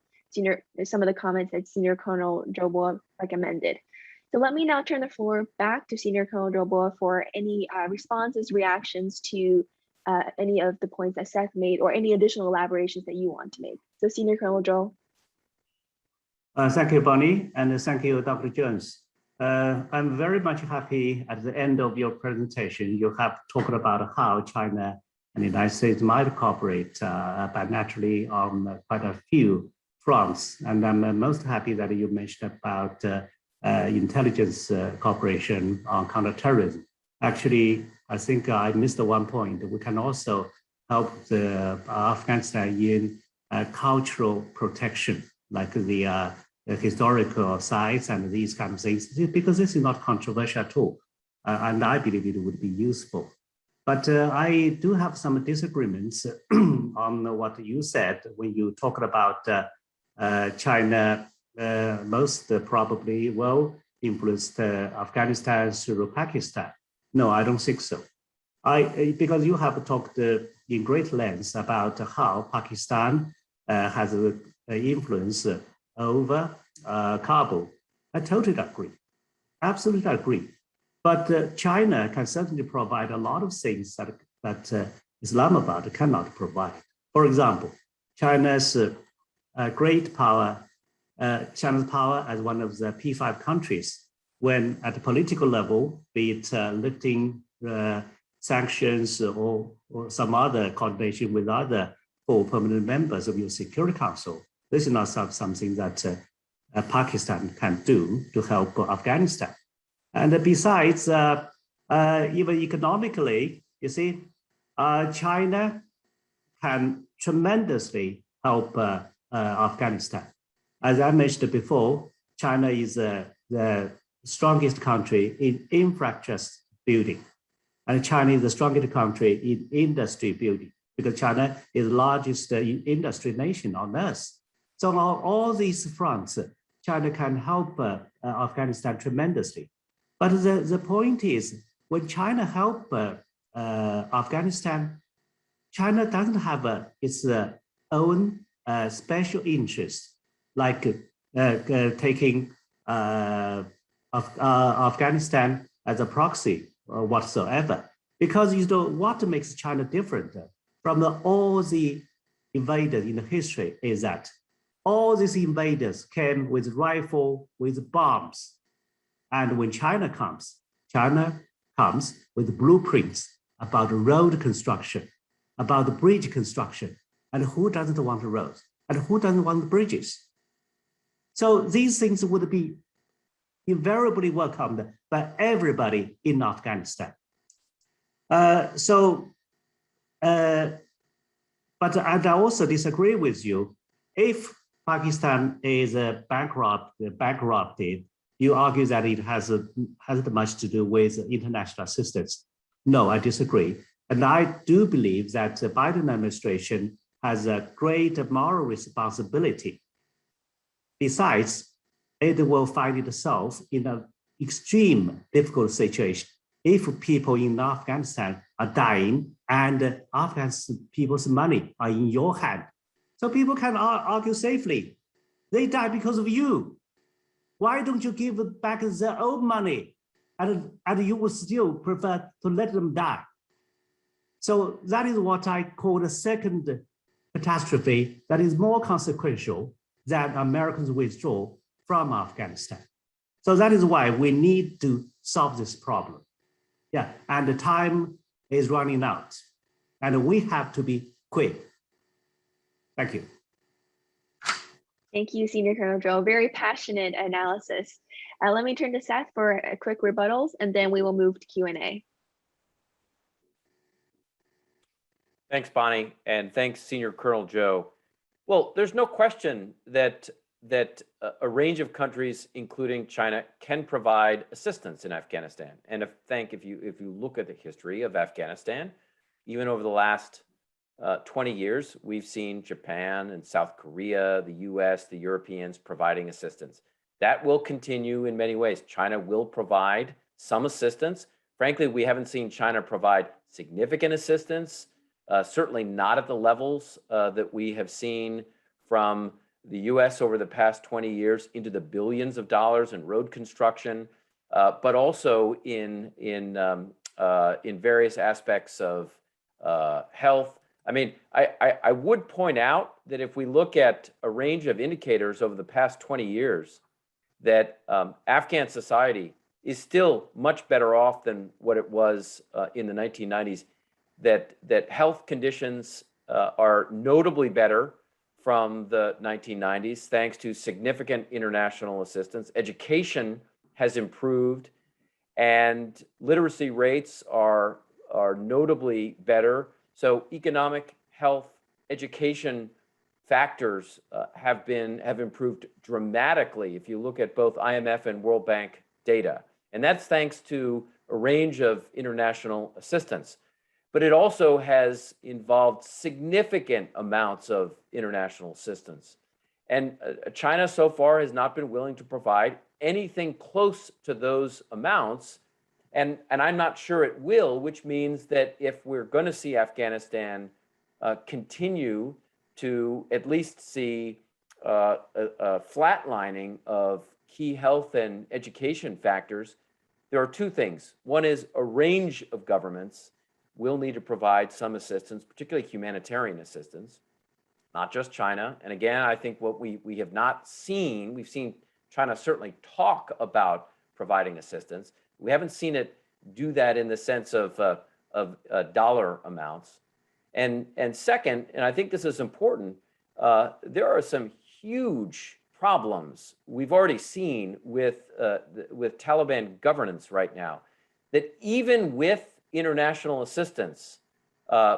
some of the comments that Senior Colonel Zhou recommended. So let me now turn the floor back to Senior Colonel Zhou for any responses, reactions to any of the points that Seth made, or any additional elaborations that you want to make. So Senior Colonel Zhou. Thank you, Bonnie, and thank you, Dr. Jones. I'm very much happy at the end of your presentation, you have talked about how China and the United States might cooperate bilaterally on quite a few fronts. And I'm most happy that you mentioned about intelligence cooperation on counterterrorism. Actually, I think I missed one point. We can also help the Afghanistan in cultural protection, like the historical sites and these kind of things, because this is not controversial at all. And I believe it would be useful. But I do have some disagreements on what you said when you talked about China most probably will influence Afghanistan through Pakistan. No, I don't think so. Because you have talked in great length about how Pakistan has an influence over Kabul. I totally agree, absolutely agree. But China can certainly provide a lot of things that Islamabad cannot provide. For example, China's great power, China's power as one of the P5 countries, when at the political level, be it lifting sanctions or some other coordination with other 4 permanent members of your Security Council. This is not something that Pakistan can do to help Afghanistan. And besides, even economically, you see, China can tremendously help Afghanistan. As I mentioned before, China is the strongest country in infrastructure building. And China is the strongest country in industry building, because China is the largest industry nation on earth. So on all these fronts, China can help Afghanistan tremendously. But the point is, when China help Afghanistan, China doesn't have its own special interest, like taking Afghanistan as a proxy or whatsoever. Because you know what makes China different from all the invaders in the history is that all these invaders came with rifle, with bombs. And when China comes with blueprints about road construction, about bridge construction. And who doesn't want roads? And who doesn't want bridges? So these things would be invariably welcomed by everybody in Afghanistan. But I also disagree with you. If Pakistan is bankrupted, you argue that it hasn't much to do with international assistance. No, I disagree. And I do believe that the Biden administration has a great moral responsibility Besides, it will find itself in an extreme difficult situation if people in Afghanistan are dying and Afghanistan people's money are in your hand. So people can argue safely. They die because of you. Why don't you give back their own money? And you would still prefer to let them die. So that is what I call the second catastrophe that is more consequential than Americans withdraw from Afghanistan. So that is why we need to solve this problem. Yeah, and the time is running out, and we have to be quick. Thank you. Thank you, Senior Colonel Zhou. Very passionate analysis. Let me turn to Seth for a quick rebuttals, and then we will move to Q&A. Thanks, Bonnie, and thanks, Senior Colonel Zhou. Well, there's no question that a range of countries, including China, can provide assistance in Afghanistan. And if you look at the history of Afghanistan, even over the last 20 years, we've seen Japan and South Korea, the US, the Europeans providing assistance. That will continue in many ways. China will provide some assistance. Frankly, we haven't seen China provide significant assistance, certainly not at the levels that we have seen from the US over the past 20 years, into the billions of dollars in road construction, but also in various aspects of health. I mean, I would point out that if we look at a range of indicators over the past 20 years, that Afghan society is still much better off than what it was in the 1990s, that health conditions are notably better from the 1990s, thanks to significant international assistance. Education has improved, and literacy rates are notably better. So economic, health, education factors have improved dramatically if you look at both IMF and World Bank data. And that's thanks to a range of international assistance. But it also has involved significant amounts of international assistance. And China so far has not been willing to provide anything close to those amounts. And I'm not sure it will, which means that if we're going to see Afghanistan continue to at least see a flatlining of key health and education factors, there are two things. One is a range of governments will need to provide some assistance, particularly humanitarian assistance, not just China. And again, I think what we have not seen, we've seen China certainly talk about providing assistance. We haven't seen it do that in the sense of dollar amounts. And second, and I think this is important, there are some huge problems we've already seen with Taliban governance right now, that even with international assistance,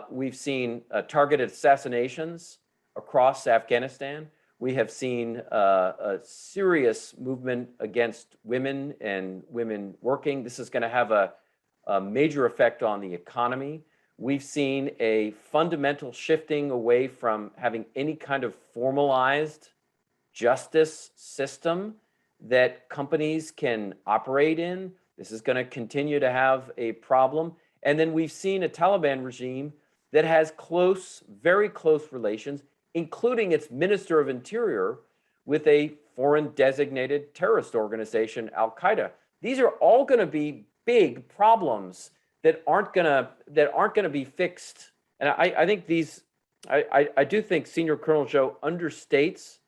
we've seen targeted assassinations across Afghanistan. We have seen a serious movement against women and women working. This is going to have a major effect on the economy. We've seen a fundamental shifting away from having any kind of formalized justice system that companies can operate in. This is going to continue to have a problem. And then we've seen a Taliban regime that has very close relations, including its Minister of Interior, with a foreign designated terrorist organization, Al-Qaeda. These are all going to be big problems that aren't going to be fixed. And I think I do think Senior Colonel Zhou understates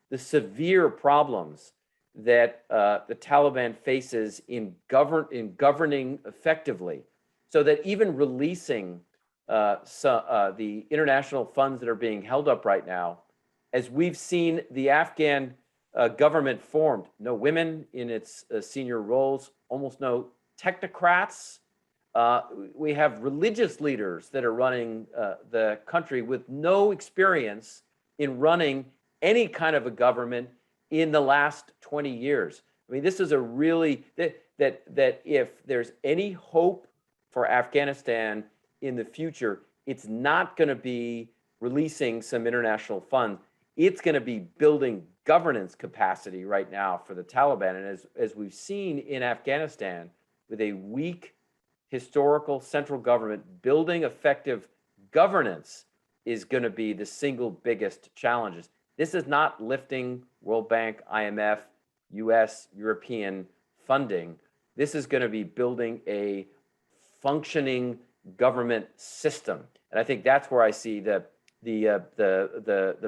the severe problems that the Taliban faces in governing effectively, so that even releasing the international funds that are being held up right now, as we've seen the Afghan government formed, no women in its senior roles, almost no technocrats. We have religious leaders that are running the country with no experience in running any kind of a government in the last 20 years. I mean, this is a really, that if there's any hope for Afghanistan in the future, it's not going to be releasing some international funds. It's going to be building governance capacity right now for the Taliban. And as we've seen in Afghanistan, with a weak historical central government, building effective governance is going to be the single biggest challenges. This is not lifting World Bank, IMF, US, European funding. This is going to be building a functioning government system. And I think that's where I see the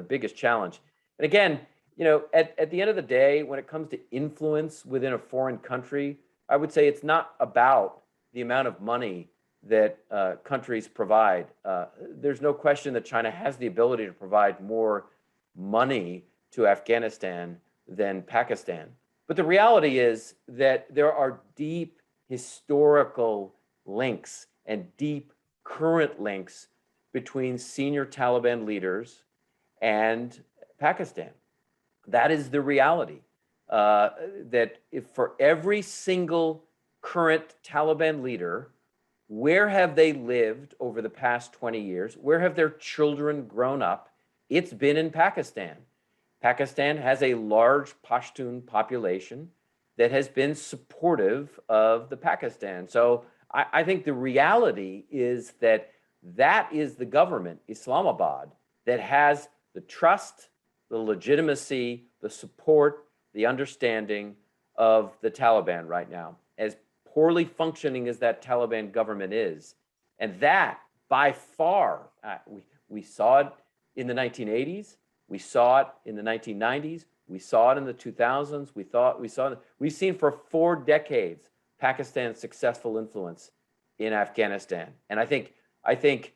biggest challenge. And again, you know, at the end of the day, when it comes to influence within a foreign country, I would say it's not about the amount of money that countries provide. There's no question that China has the ability to provide more money to Afghanistan than Pakistan. But the reality is that there are deep historical links and deep current links between senior Taliban leaders and Pakistan. That is the reality. That if for every single current Taliban leader, where have they lived over the past 20 years? Where have their children grown up? It's been in Pakistan. Pakistan has a large Pashtun population that has been supportive of the Pakistan. So I think the reality is that that is the government, Islamabad, that has the trust, the legitimacy, the support, the understanding of the Taliban right now, as poorly functioning as that Taliban government is. And that, by far, we saw it in the 1980s, we saw it in the 1990s, we saw it in the 2000s, we've seen for 4 decades Pakistan's successful influence in Afghanistan. And I think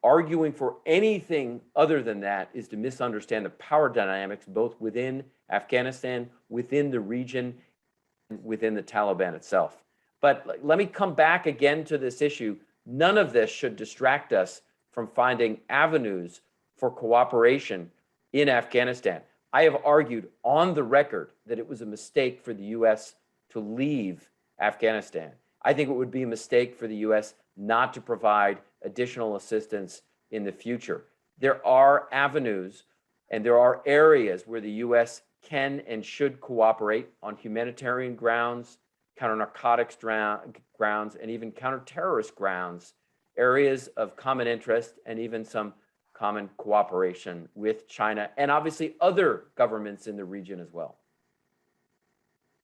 arguing for anything other than that is to misunderstand the power dynamics both within Afghanistan, within the region, within the Taliban itself. But let me come back again to this issue. None of this should distract us from finding avenues for cooperation in Afghanistan. I have argued on the record that it was a mistake for the US to leave Afghanistan. I think it would be a mistake for the US not to provide additional assistance in the future. There are avenues and there are areas where the US can and should cooperate on humanitarian grounds, counter-narcotics grounds, and even counter-terrorist grounds, areas of common interest and even some common cooperation with China and obviously other governments in the region as well.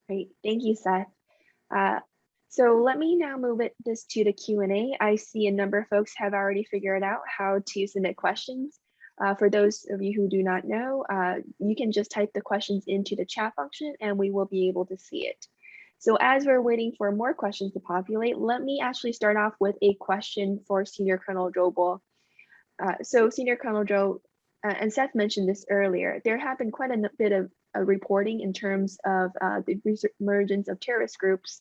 Great, thank you, Seth. So let me now move this to the Q&A. I see a number of folks have already figured out how to submit questions. For those of you who do not know, you can just type the questions into the chat function and we will be able to see it. So as we're waiting for more questions to populate, let me actually start off with a question for Senior Colonel Zhou Bo. So Senior Colonel Zhou, and Seth mentioned this earlier, there have been quite a bit of reporting in terms of the emergence of terrorist groups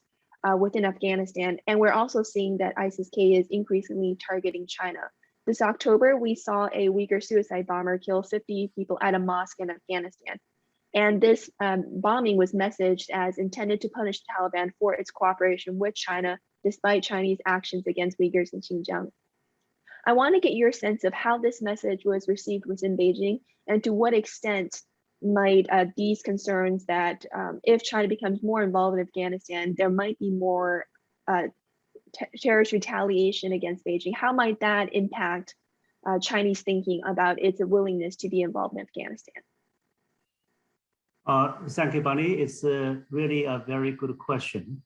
within Afghanistan. And we're also seeing that ISIS-K is increasingly targeting China. This October, we saw a Uyghur suicide bomber kill 50 people at a mosque in Afghanistan. And this bombing was messaged as intended to punish the Taliban for its cooperation with China, despite Chinese actions against Uyghurs in Xinjiang. I want to get your sense of how this message was received within Beijing and to what extent might these concerns that if China becomes more involved in Afghanistan, there might be more terrorist retaliation against Beijing. How might that impact Chinese thinking about its willingness to be involved in Afghanistan? Thank you, Bonnie. It's really a very good question.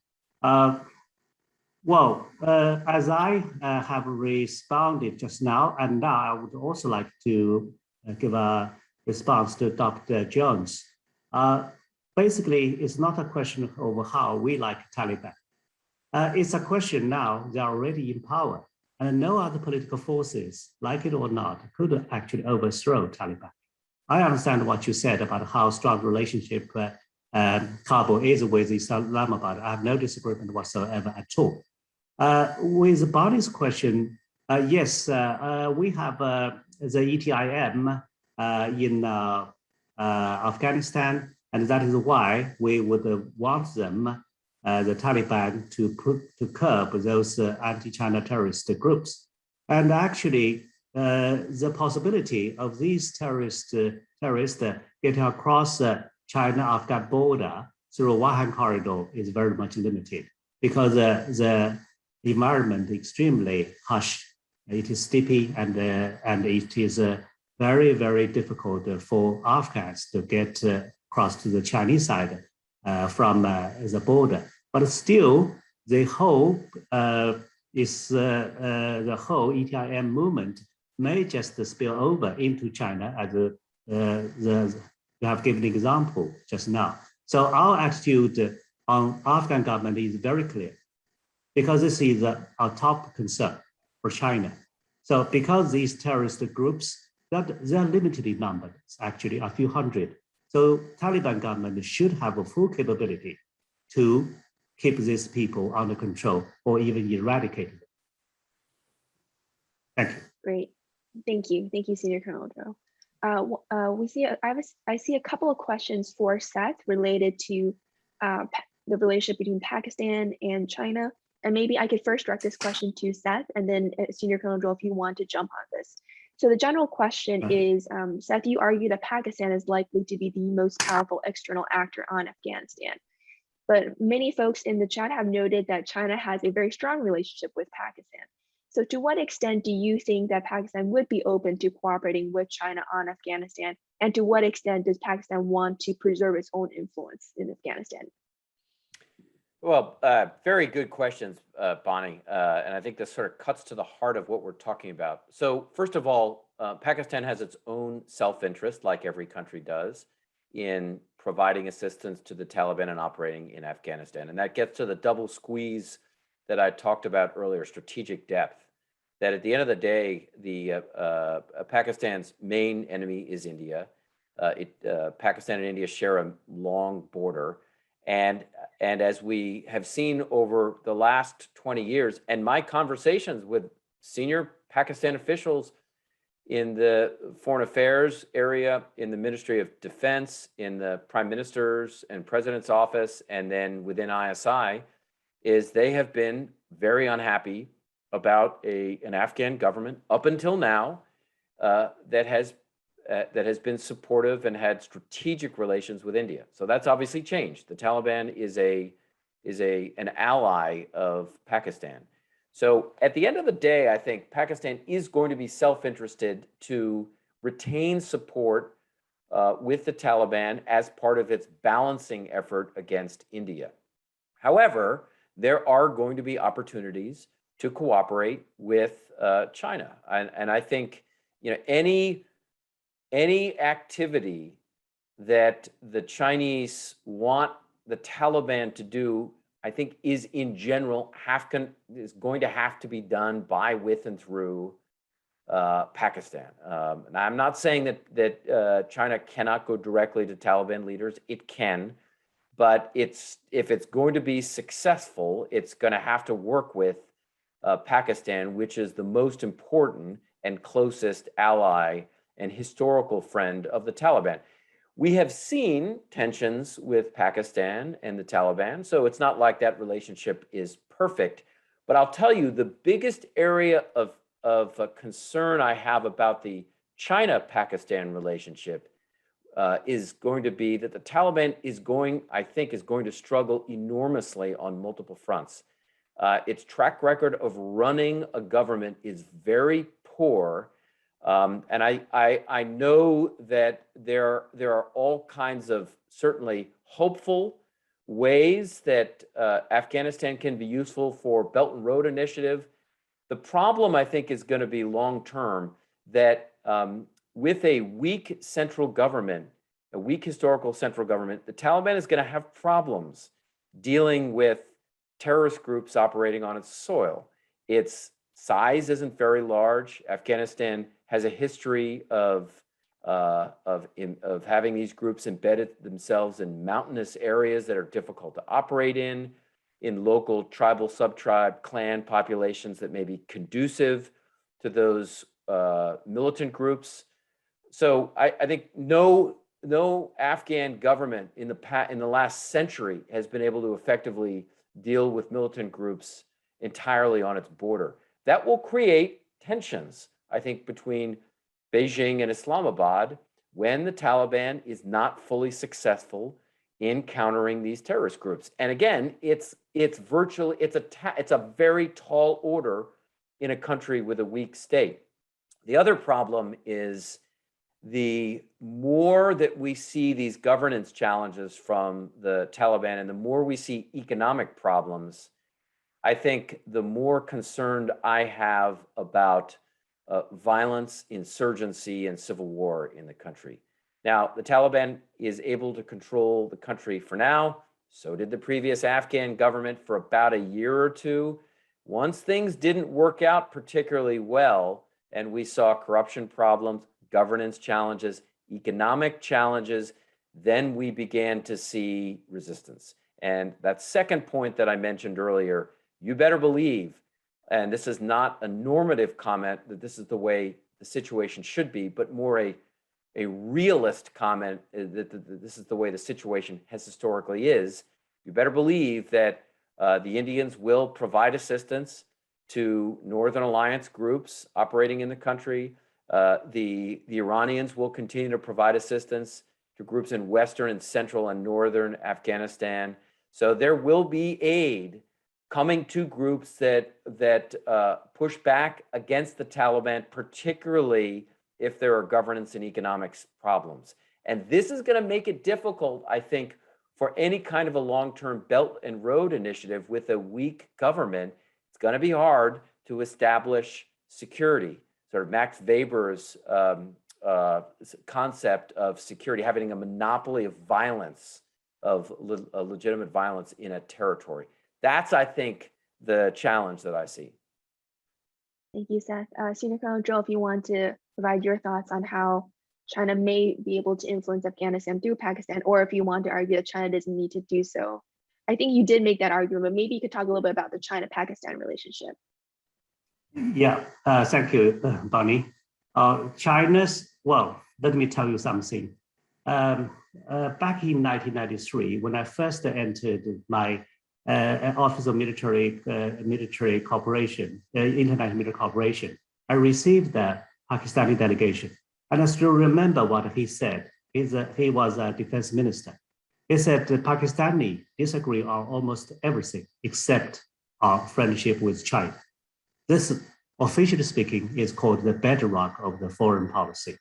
Well, as I have responded just now, and now I would also like to give a response to Dr. Jones. Basically, it's not a question of how we like Taliban. It's a question now they're already in power, and no other political forces, like it or not, could actually overthrow Taliban. I understand what you said about how strong relationship Kabul is with Islamabad. I have no disagreement whatsoever at all. With Bonnie's question, yes, we have the ETIM in Afghanistan, and that is why we would want them, the Taliban, to curb those anti-China terrorist groups. And actually, the possibility of these terrorists getting across China-Afghan border through Wuhan corridor is very much limited because the environment extremely harsh. It is steepy and it is very, very difficult for Afghans to get across to the Chinese side from the border. But still, the hope is the whole ETIM movement may just spill over into China, as you have given an example just now. So our attitude on Afghan government is very clear, because this is our top concern for China. So because these terrorist groups, they're limited in numbers, actually a few hundred. So Taliban government should have a full capability to keep these people under control or even eradicate them. Thank you. Great. Thank you, Senior Colonel Joe. I see a couple of questions for Seth related to the relationship between Pakistan and China. And maybe I could first direct this question to Seth, and then Senior Colonel Joe, if you want to jump on this. So the general question is, Seth, you argue that Pakistan is likely to be the most powerful external actor on Afghanistan. But many folks in the chat have noted that China has a very strong relationship with Pakistan. So to what extent do you think that Pakistan would be open to cooperating with China on Afghanistan? And to what extent does Pakistan want to preserve its own influence in Afghanistan? Well, very good questions, Bonnie. And I think this sort of cuts to the heart of what we're talking about. So first of all, Pakistan has its own self-interest, like every country does, in providing assistance to the Taliban and operating in Afghanistan. And that gets to the double squeeze that I talked about earlier, strategic depth, that at the end of the day, Pakistan's main enemy is India. Pakistan and India share a long border. And as we have seen over the last 20 years, and my conversations with senior Pakistan officials in the foreign affairs area, in the Ministry of Defense, in the Prime Minister's and President's office, and then within ISI, is they have been very unhappy about an Afghan government up until now that has been supportive and had strategic relations with India. So that's obviously changed. The Taliban is an ally of Pakistan. So at the end of the day, I think Pakistan is going to be self-interested to retain support with the Taliban as part of its balancing effort against India. However, there are going to be opportunities to cooperate with China. And I think, you know, any activity that the Chinese want the Taliban to do, I think is in general is going to have to be done by, with, and through Pakistan. And I'm not saying that China cannot go directly to Taliban leaders. It can, but if it's going to be successful, it's going to have to work with Pakistan, which is the most important and closest ally and historical friend of the Taliban. We have seen tensions with Pakistan and the Taliban, so it's not like that relationship is perfect. But I'll tell you, the biggest area of concern I have about the China-Pakistan relationship is going to be that the Taliban is going to struggle enormously on multiple fronts. Its track record of running a government is very poor. And I know that there are all kinds of certainly hopeful ways that Afghanistan can be useful for Belt and Road Initiative. The problem, I think, is going to be long-term, that with a weak central government, a weak historical central government, the Taliban is going to have problems dealing with terrorist groups operating on its soil. Its size isn't very large. Afghanistan has a history of having these groups embedded themselves in mountainous areas that are difficult to operate in local tribal, sub-tribe, clan populations that may be conducive to those militant groups. So I think no Afghan government in the last century has been able to effectively deal with militant groups entirely on its border. That will create tensions I think, between Beijing and Islamabad when the Taliban is not fully successful in countering these terrorist groups. And again, it's a very tall order in a country with a weak state. The other problem is the more that we see these governance challenges from the Taliban and the more we see economic problems, I think the more concerned I have about violence, insurgency, and civil war in the country. Now, the Taliban is able to control the country for now. So did the previous Afghan government for about a year or two. Once things didn't work out particularly well, and we saw corruption problems, governance challenges, economic challenges, then we began to see resistance. And that second point that I mentioned earlier, you better believe, and this is not a normative comment that this is the way the situation should be, but more a realist comment that this is the way the situation has historically is. You better believe that the Indians will provide assistance to Northern Alliance groups operating in the country. The Iranians will continue to provide assistance to groups in Western and Central and Northern Afghanistan. So there will be aid coming to groups that push back against the Taliban, particularly if there are governance and economics problems. And this is going to make it difficult, I think, for any kind of a long-term Belt and Road initiative with a weak government. It's going to be hard to establish security. Sort of Max Weber's concept of security, having a monopoly of violence, of legitimate violence in a territory. That's, I think, the challenge that I see. Thank you, Seth. Senior Colonel Joe, if you want to provide your thoughts on how China may be able to influence Afghanistan through Pakistan, or if you want to argue that China doesn't need to do so. I think you did make that argument, but maybe you could talk a little bit about the China-Pakistan relationship. Yeah, thank you, Bonnie. Well, let me tell you something. Back in 1993, when I first entered my Office of Military Cooperation, International Military Cooperation, I received the Pakistani delegation. And I still remember what he said. He was a defense minister. He said the Pakistani disagree on almost everything except our friendship with China. This, officially speaking, is called the bedrock of the foreign policy.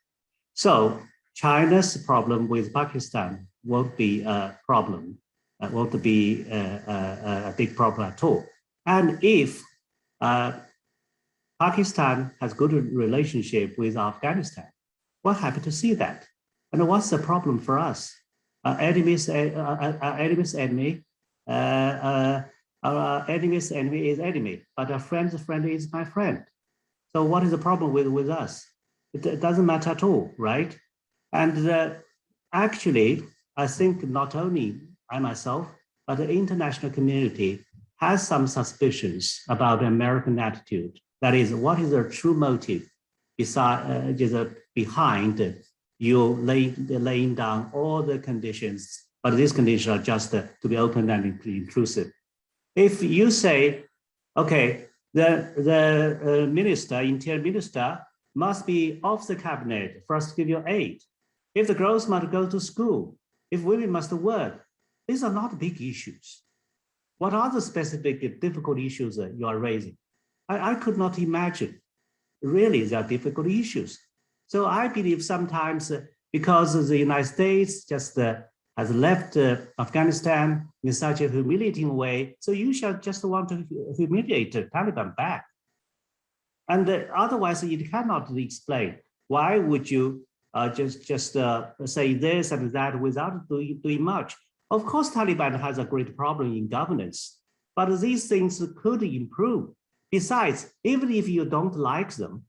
So China's problem with Pakistan won't be a problem, won't be a big problem at all. And if Pakistan has good relationship with Afghanistan, we're happy to see that. And what's the problem for us? Our enemy's enemy, our enemy's enemy is enemy, but our friend's friend is my friend. So what is the problem with us? It doesn't matter at all, right? And actually, I think not only I myself, but the international community has some suspicions about the American attitude. That is, what is the true motive behind you laying down all the conditions, but these conditions are just to be open and inclusive. If you say, okay, the minister, interior minister, must be off the cabinet for us to give you aid. If the girls must go to school, if women must work, these are not big issues. What are the specific difficult issues that you are raising? I could not imagine. Really, they are difficult issues. So I believe sometimes because the United States just has left Afghanistan in such a humiliating way, so you shall just want to humiliate the Taliban back. And otherwise, it cannot explain. Why would you just say this and that without doing much? Of course, Taliban has a great problem in governance, but these things could improve. Besides, even if you don't like them,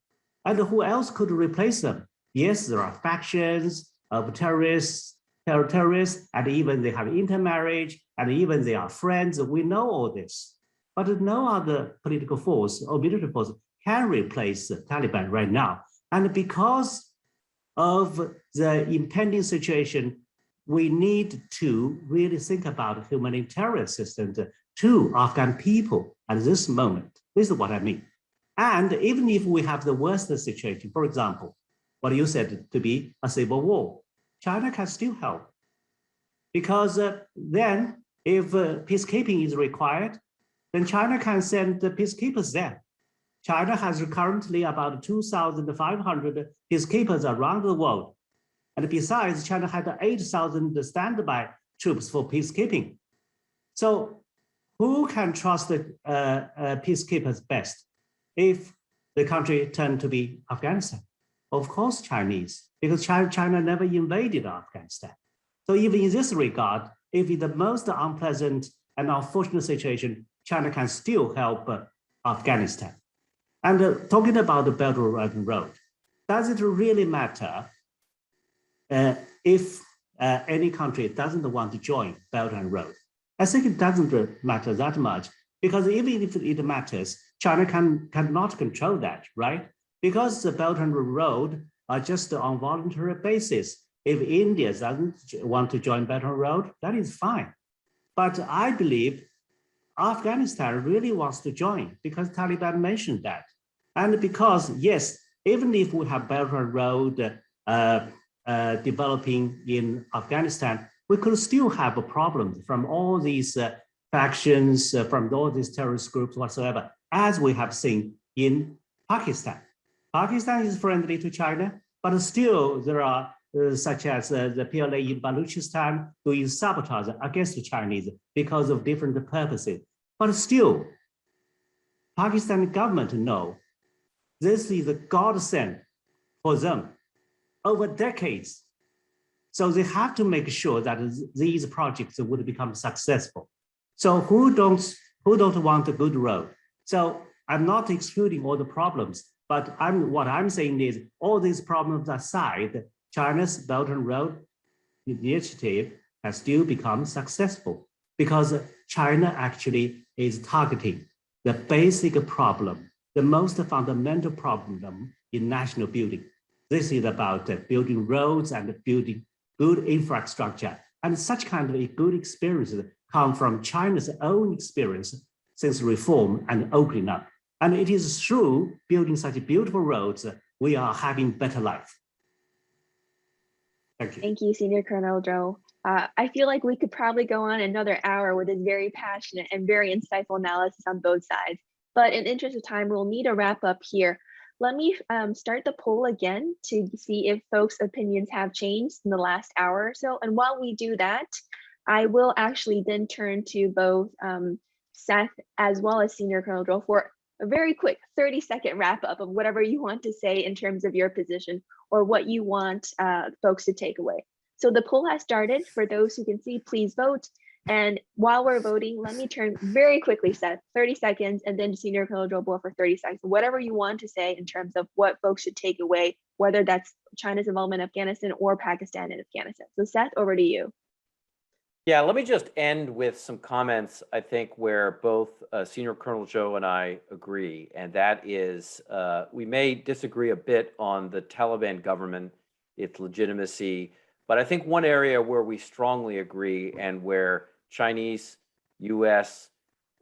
and who else could replace them? Yes, there are factions of terrorists, and even they have intermarriage, and even they are friends. We know all this, but no other political force or military force can replace the Taliban right now. And because of the impending situation, we need to really think about humanitarian assistance to Afghan people at this moment. This is what I mean. And even if we have the worst situation, for example, what you said to be a civil war, China can still help. Because then if peacekeeping is required, then China can send the peacekeepers there. China has currently about 2,500 peacekeepers around the world. And besides, China had 8,000 standby troops for peacekeeping. So who can trust the peacekeepers best if the country turned to be Afghanistan? Of course, Chinese, because China never invaded Afghanistan. So even in this regard, if it's the most unpleasant and unfortunate situation, China can still help Afghanistan. And talking about the Belt and Road, does it really matter if any country doesn't want to join Belt and Road? I think it doesn't matter that much, because even if it matters, China cannot control that, right? Because the Belt and Road are just on voluntary basis. If India doesn't want to join Belt and Road, that is fine. But I believe Afghanistan really wants to join because Taliban mentioned that. And because, yes, even if we have Belt and Road developing in Afghanistan, we could still have a problem from all these factions, from all these terrorist groups whatsoever, as we have seen in Pakistan. Pakistan is friendly to China, but still there are such as the PLA in Balochistan doing sabotage against the Chinese because of different purposes. But still, Pakistan government know this is a godsend for them over decades. So they have to make sure that these projects would become successful. So who don't want a good road? So I'm not excluding all the problems, but what I'm saying is all these problems aside, China's Belt and Road initiative has still become successful because China actually is targeting the basic problem, the most fundamental problem in national building. This is about building roads and building good infrastructure. And such kind of good experiences come from China's own experience since reform and opening up. And it is through building such beautiful roads, we are having better life. Thank you. Thank you, Senior Colonel Zhou. I feel like we could probably go on another hour with this very passionate and very insightful analysis on both sides. But in the interest of time, we'll need a wrap up here. Let me start the poll again to see if folks' opinions have changed in the last hour or so. And while we do that, I will actually then turn to both Seth as well as Senior Colonel Zhou for a very quick 30-second wrap up of whatever you want to say in terms of your position or what you want folks to take away. So the poll has started. For those who can see, please vote. And while we're voting, let me turn very quickly, Seth, 30 seconds, and then Senior Colonel Zhou for 30 seconds. Whatever you want to say in terms of what folks should take away, whether that's China's involvement in Afghanistan or Pakistan and Afghanistan. So Seth, over to you. Yeah, let me just end with some comments, I think, where both Senior Colonel Zhou and I agree, and that is we may disagree a bit on the Taliban government, its legitimacy, but I think one area where we strongly agree and where Chinese, US,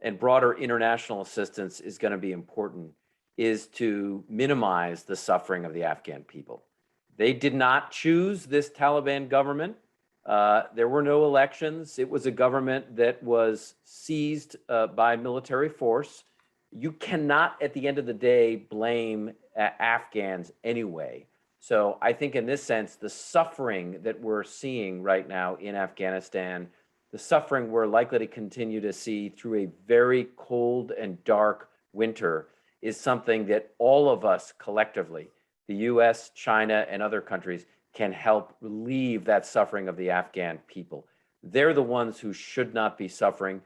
and broader international assistance is going to be important is to minimize the suffering of the Afghan people. They did not choose this Taliban government. There were no elections. It was a government that was seized by military force. You cannot, at the end of the day, blame Afghans anyway. So I think in this sense, the suffering that we're seeing right now in Afghanistan, the suffering we're likely to continue to see through a very cold and dark winter is something that all of us collectively, the US, China, and other countries, can help relieve that suffering of the Afghan people. They're the ones who should not be suffering.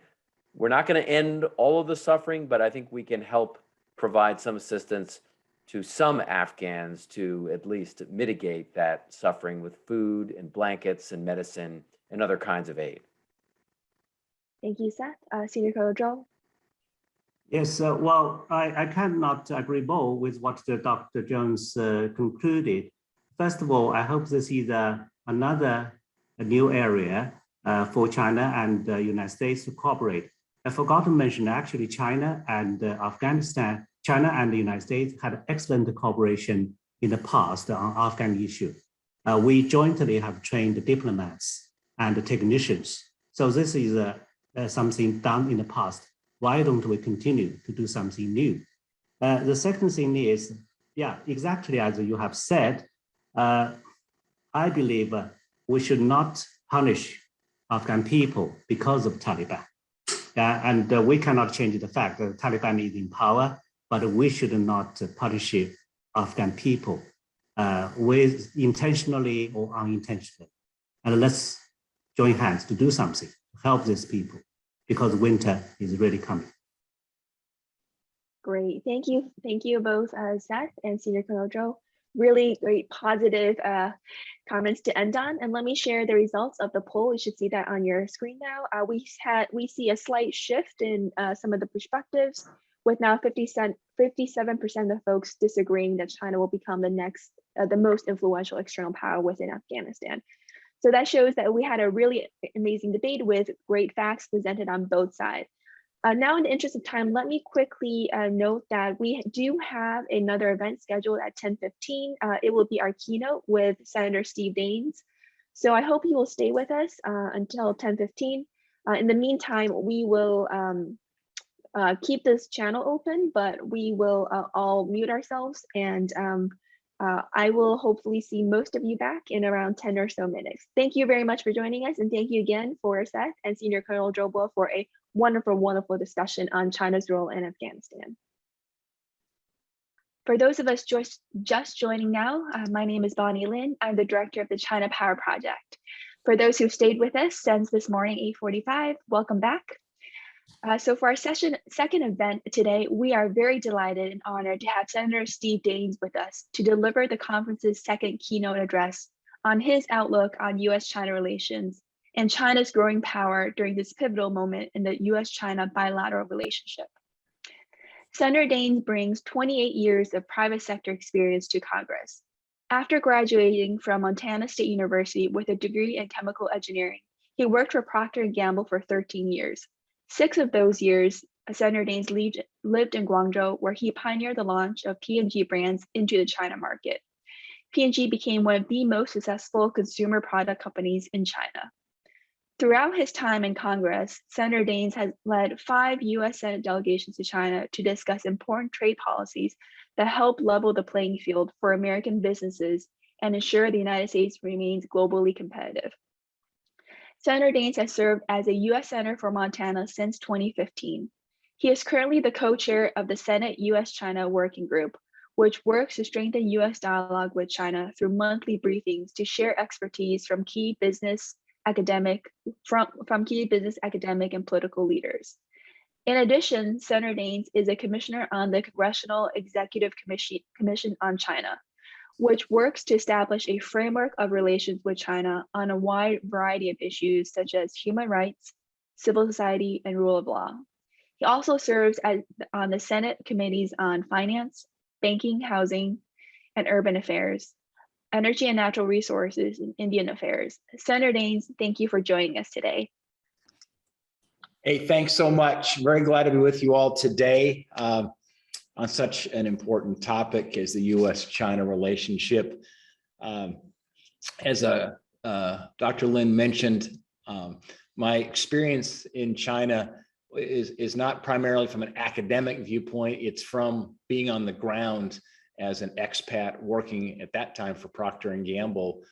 We're not going to end all of the suffering, but I think we can help provide some assistance to some Afghans to at least mitigate that suffering with food and blankets and medicine and other kinds of aid. Thank you, Seth. Senior Colonel Zhou. Yes, well, I cannot agree more with what Dr. Jones concluded. First of all, I hope this is another new area for China and the United States to cooperate. I forgot to mention, actually, China and Afghanistan China and the United States had excellent cooperation in the past on Afghan issue. We jointly have trained diplomats and technicians. So this is something done in the past. Why don't we continue to do something new? The second thing is, yeah, exactly as you have said, I believe we should not punish Afghan people because of Taliban. And we cannot change the fact that Taliban is in power, but we should not punish Afghan people with intentionally or unintentionally. And let's join hands to do something to help these people because winter is really coming. Great, thank you both, Seth and Senior Colonel Zhou. Really great positive comments to end on. And let me share the results of the poll. You should see that on your screen now. We see a slight shift in some of the perspectives, with now 57% of folks disagreeing that China will become the most influential external power within Afghanistan. So that shows that we had a really amazing debate with great facts presented on both sides. Now, in the interest of time, let me quickly note that we do have another event scheduled at 10:15. It will be our keynote with Senator Steve Daines. So I hope you will stay with us until 10:15. In the meantime, we will keep this channel open, but we will all mute ourselves, and I will hopefully see most of you back in around 10 or so minutes. Thank you very much for joining us, and thank you again for Seth and Senior Colonel Zhou for a wonderful discussion on China's role in Afghanistan. For those of us just joining now, my name is Bonnie Lin. I'm the director of the China Power Project. For those who stayed with us since this morning, 8:45, welcome back. So for our second event today, we are very delighted and honored to have Senator Steve Daines with us to deliver the conference's second keynote address on his outlook on U.S.-China relations and China's growing power during this pivotal moment in the U.S.-China bilateral relationship. Senator Daines brings 28 years of private sector experience to Congress. After graduating from Montana State University with a degree in chemical engineering, he worked for Procter & Gamble for 13 years. 6 of those years, Senator Daines lived in Guangzhou, where he pioneered the launch of P&G brands into the China market. P&G became one of the most successful consumer product companies in China. Throughout his time in Congress, Senator Daines has led 5 U.S. Senate delegations to China to discuss important trade policies that help level the playing field for American businesses and ensure the United States remains globally competitive. Senator Daines has served as a U.S. Senator for Montana since 2015. He is currently the co-chair of the Senate U.S.-China Working Group, which works to strengthen U.S. dialogue with China through monthly briefings to share expertise from key business, academic and political leaders. In addition, Senator Daines is a commissioner on the Congressional Executive Commission on China, which works to establish a framework of relations with China on a wide variety of issues such as human rights, civil society, and rule of law. He also serves on the Senate committees on finance, banking, housing, and urban affairs, energy and natural resources, and Indian affairs. Senator Daines, thank you for joining us today. Hey, thanks so much. Very glad to be with you all today on such an important topic as the U.S.-China relationship. As Dr. Lin mentioned, my experience in China is not primarily from an academic viewpoint. It's from being on the ground as an expat working at that time for Procter & Gamble,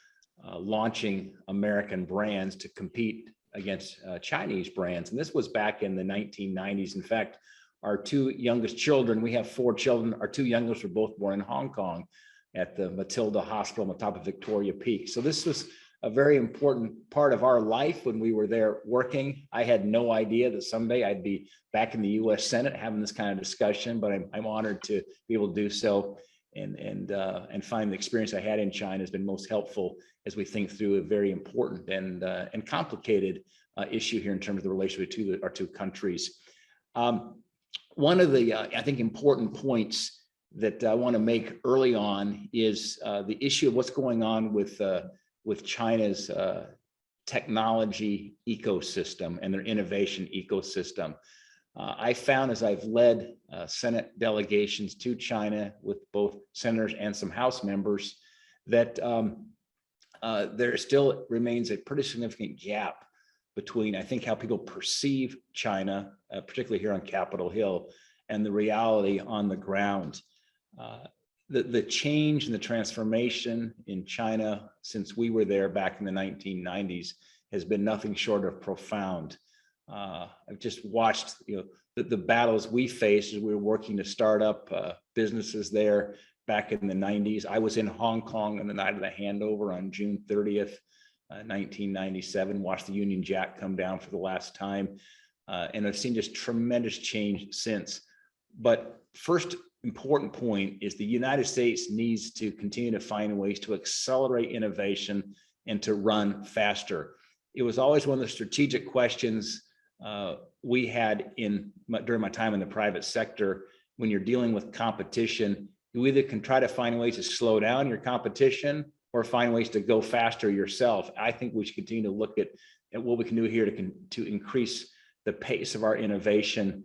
launching American brands to compete against Chinese brands. And this was back in the 1990s. In fact, our 2 youngest children, we have 4 children, our 2 youngest were both born in Hong Kong at the Matilda Hospital on the top of Victoria Peak. So this was a very important part of our life when we were there working. I had no idea that someday I'd be back in the U.S. Senate having this kind of discussion, but I'm honored to be able to do so and find the experience I had in China has been most helpful as we think through a very important and complicated issue here in terms of the relationship between our 2 countries. One of the, I think, important points that I want to make early on is the issue of what's going on with China's technology ecosystem and their innovation ecosystem. I found as I've led Senate delegations to China with both senators and some House members that there still remains a pretty significant gap between, I think, how people perceive China, particularly here on Capitol Hill, and the reality on the ground. The change and the transformation in China since we were there back in the 1990s has been nothing short of profound. I've just watched, the battles we faced as we were working to start up businesses there back in the 90s. I was in Hong Kong on the night of the handover on June 30th, 1997, watched the Union Jack come down for the last time. And I've seen just tremendous change since. But first important point is the United States needs to continue to find ways to accelerate innovation and to run faster. It was always one of the strategic questions we had during my time in the private sector. When you're dealing with competition, you either can try to find ways to slow down your competition or find ways to go faster yourself. I think we should continue to look at what we can do here to increase the pace of our innovation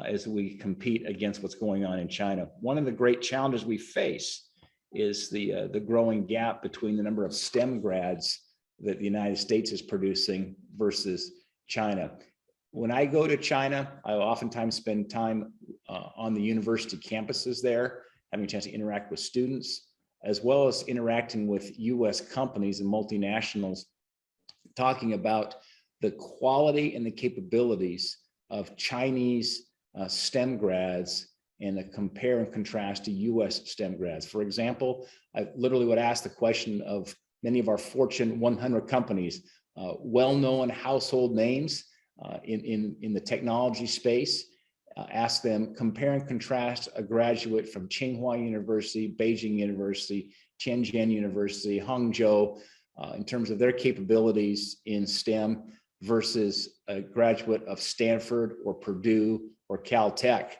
as we compete against what's going on in China. One of the great challenges we face is the growing gap between the number of STEM grads that the United States is producing versus China. When I go to China, I oftentimes spend time on the university campuses there, having a chance to interact with students, as well as interacting with US companies and multinationals, talking about the quality and the capabilities of Chinese STEM grads and a compare and contrast to US STEM grads. For example, I literally would ask the question of many of our Fortune 100 companies, well-known household names in the technology space, ask them, compare and contrast a graduate from Tsinghua University, Beijing University, Tianjin University, Hangzhou, in terms of their capabilities in STEM versus a graduate of Stanford or Purdue or Caltech.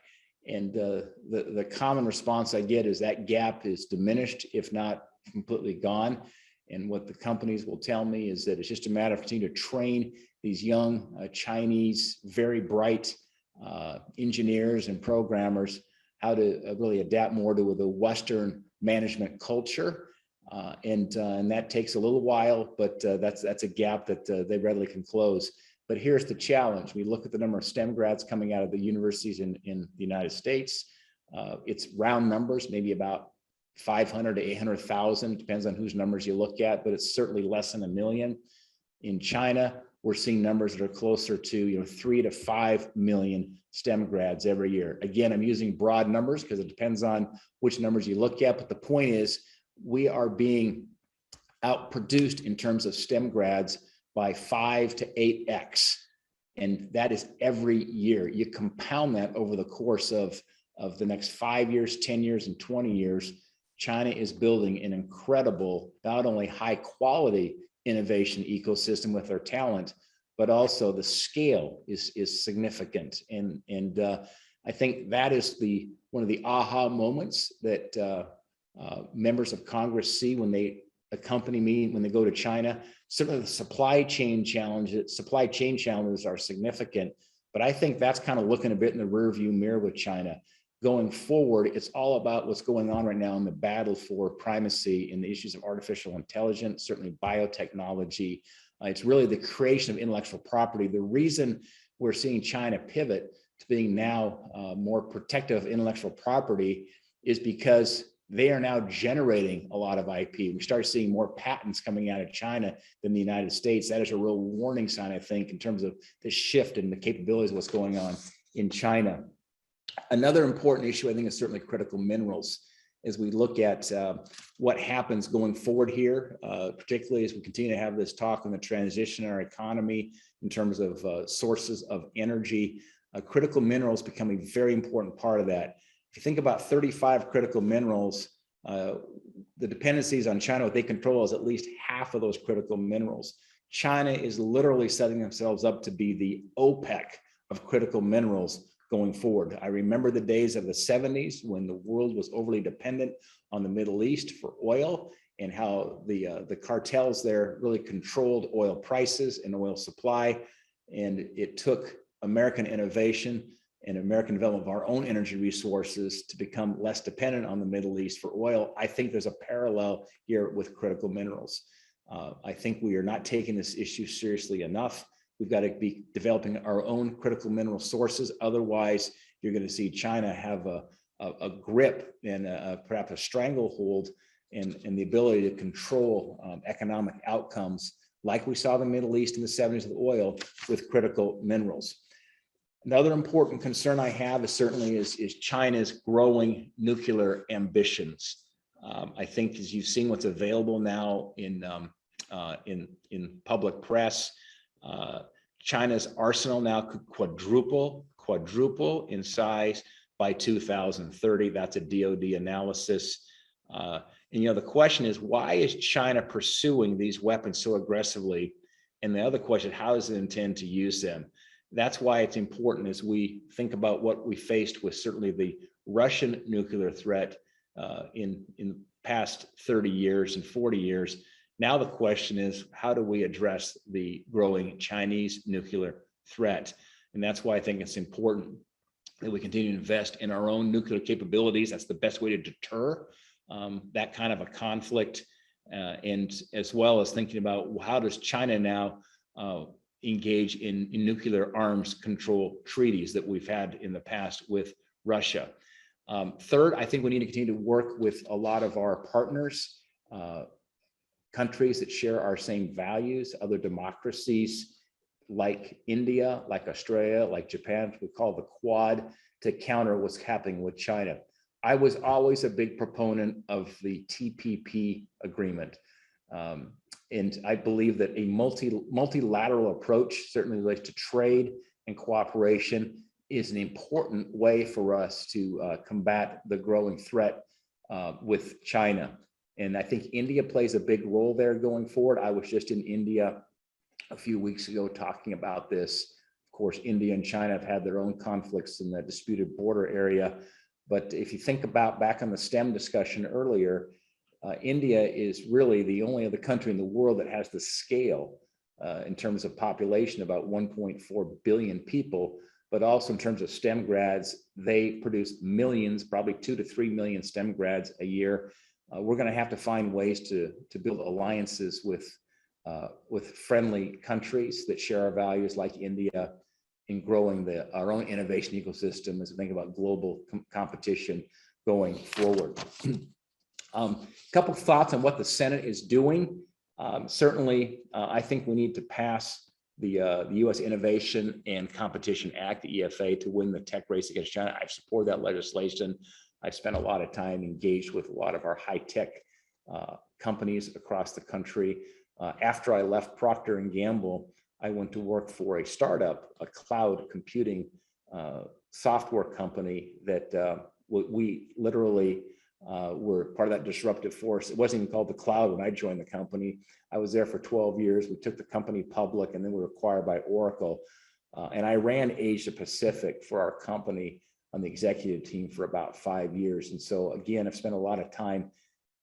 And the common response I get is that gap is diminished, if not completely gone. And what the companies will tell me is that it's just a matter of continuing to train these young Chinese, very bright engineers and programmers how to really adapt more to the Western management culture. And that takes a little while, but that's a gap that they readily can close. But here's the challenge. We look at the number of STEM grads coming out of the universities in the United States. It's round numbers, maybe about 500 to 800,000, depends on whose numbers you look at, but it's certainly less than 1 million. In China, we're seeing numbers that are closer to 3 to 5 million STEM grads every year. Again, I'm using broad numbers because it depends on which numbers you look at, but the point is we are being outproduced in terms of STEM grads by 5 to 8x. And that is every year. You compound that over the course of the next 5 years, 10 years, and 20 years, China is building an incredible, not only high quality innovation ecosystem with their talent, but also the scale is significant. And I think that is one of the aha moments that members of Congress see when they accompany me when they go to China. Certainly the supply chain challenges are significant, but I think that's kind of looking a bit in the rearview mirror with China. Going forward, it's all about what's going on right now in the battle for primacy in the issues of artificial intelligence, certainly biotechnology. It's really the creation of intellectual property. The reason we're seeing China pivot to being now more protective of intellectual property is because they are now generating a lot of IP. We start seeing more patents coming out of China than the United States. That is a real warning sign, I think, in terms of the shift in the capabilities of what's going on in China. Another important issue, I think, is certainly critical minerals. As we look at what happens going forward here, particularly as we continue to have this talk on the transition in our economy in terms of sources of energy, critical minerals become a very important part of that. If you think about 35 critical minerals, the dependencies on China, what they control is at least half of those critical minerals. China is literally setting themselves up to be the OPEC of critical minerals going forward. I remember the days of the 70s when the world was overly dependent on the Middle East for oil and how the cartels there really controlled oil prices and oil supply. And it took American innovation and American development of our own energy resources to become less dependent on the Middle East for oil, I think there's a parallel here with critical minerals. I think we are not taking this issue seriously enough. We've got to be developing our own critical mineral sources. Otherwise, you're going to see China have a grip and perhaps a stranglehold in the ability to control economic outcomes like we saw in the Middle East in the 70s with oil with critical minerals. Another important concern I have is certainly is China's growing nuclear ambitions. I think as you've seen what's available now in public press, China's arsenal now could quadruple in size by 2030. That's a DoD analysis. And the question is, why is China pursuing these weapons so aggressively? And the other question, how does it intend to use them? That's why it's important as we think about what we faced with certainly the Russian nuclear threat in the past 30 years and 40 years. Now the question is, how do we address the growing Chinese nuclear threat? And that's why I think it's important that we continue to invest in our own nuclear capabilities. That's the best way to deter that kind of a conflict. And as well as thinking about how does China now engage in nuclear arms control treaties that we've had in the past with Russia. Third, I think we need to continue to work with a lot of our partners, countries that share our same values, other democracies like India, like Australia, like Japan, we call the Quad, to counter what's happening with China. I was always a big proponent of the TPP agreement. And I believe that a multilateral approach, certainly related to trade and cooperation, is an important way for us to combat the growing threat with China. And I think India plays a big role there going forward. I was just in India a few weeks ago talking about this. Of course, India and China have had their own conflicts in the disputed border area. But if you think about back on the STEM discussion earlier, India is really the only other country in the world that has the scale in terms of population, about 1.4 billion people, but also in terms of STEM grads, they produce millions, probably 2 to 3 million STEM grads a year. We're going to have to find ways to build alliances with friendly countries that share our values, like India, in growing our own innovation ecosystem as we think about global competition going forward. Couple of thoughts on what the Senate is doing. Certainly, I think we need to pass the U.S. Innovation and Competition Act, the EFA, to win the tech race against China. I support that legislation. I've spent a lot of time engaged with a lot of our high-tech companies across the country. After I left Procter & Gamble, I went to work for a startup, a cloud computing software company that we literally were part of that disruptive force. It wasn't even called the cloud when I joined the company. I was there for 12 years. We took the company public and then we were acquired by Oracle. And I ran Asia Pacific for our company on the executive team for about 5 years. And so again, I've spent a lot of time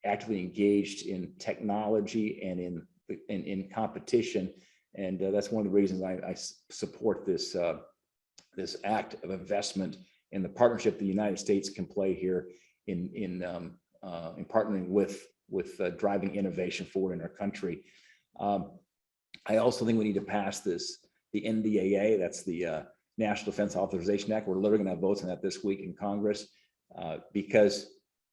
actively engaged in technology and in competition. And that's one of the reasons I support this act of investment and the partnership the United States can play here in partnering with driving innovation forward in our country. I also think we need to pass the NDAA, that's the National Defense Authorization Act. We're literally going to have votes on that this week in Congress because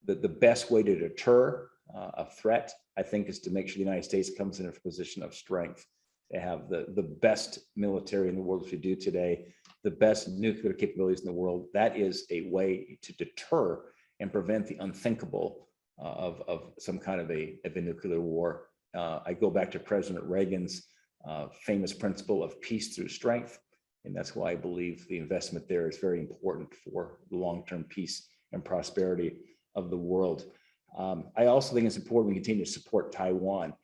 the best way to deter a threat, I think, is to make sure the United States comes in a position of strength. They have the best military in the world, as we do today, the best nuclear capabilities in the world. That is a way to deter and prevent the unthinkable of some kind of a nuclear war. I go back to President Reagan's famous principle of peace through strength. And that's why I believe the investment there is very important for the long-term peace and prosperity of the world. I also think it's important we continue to support Taiwan.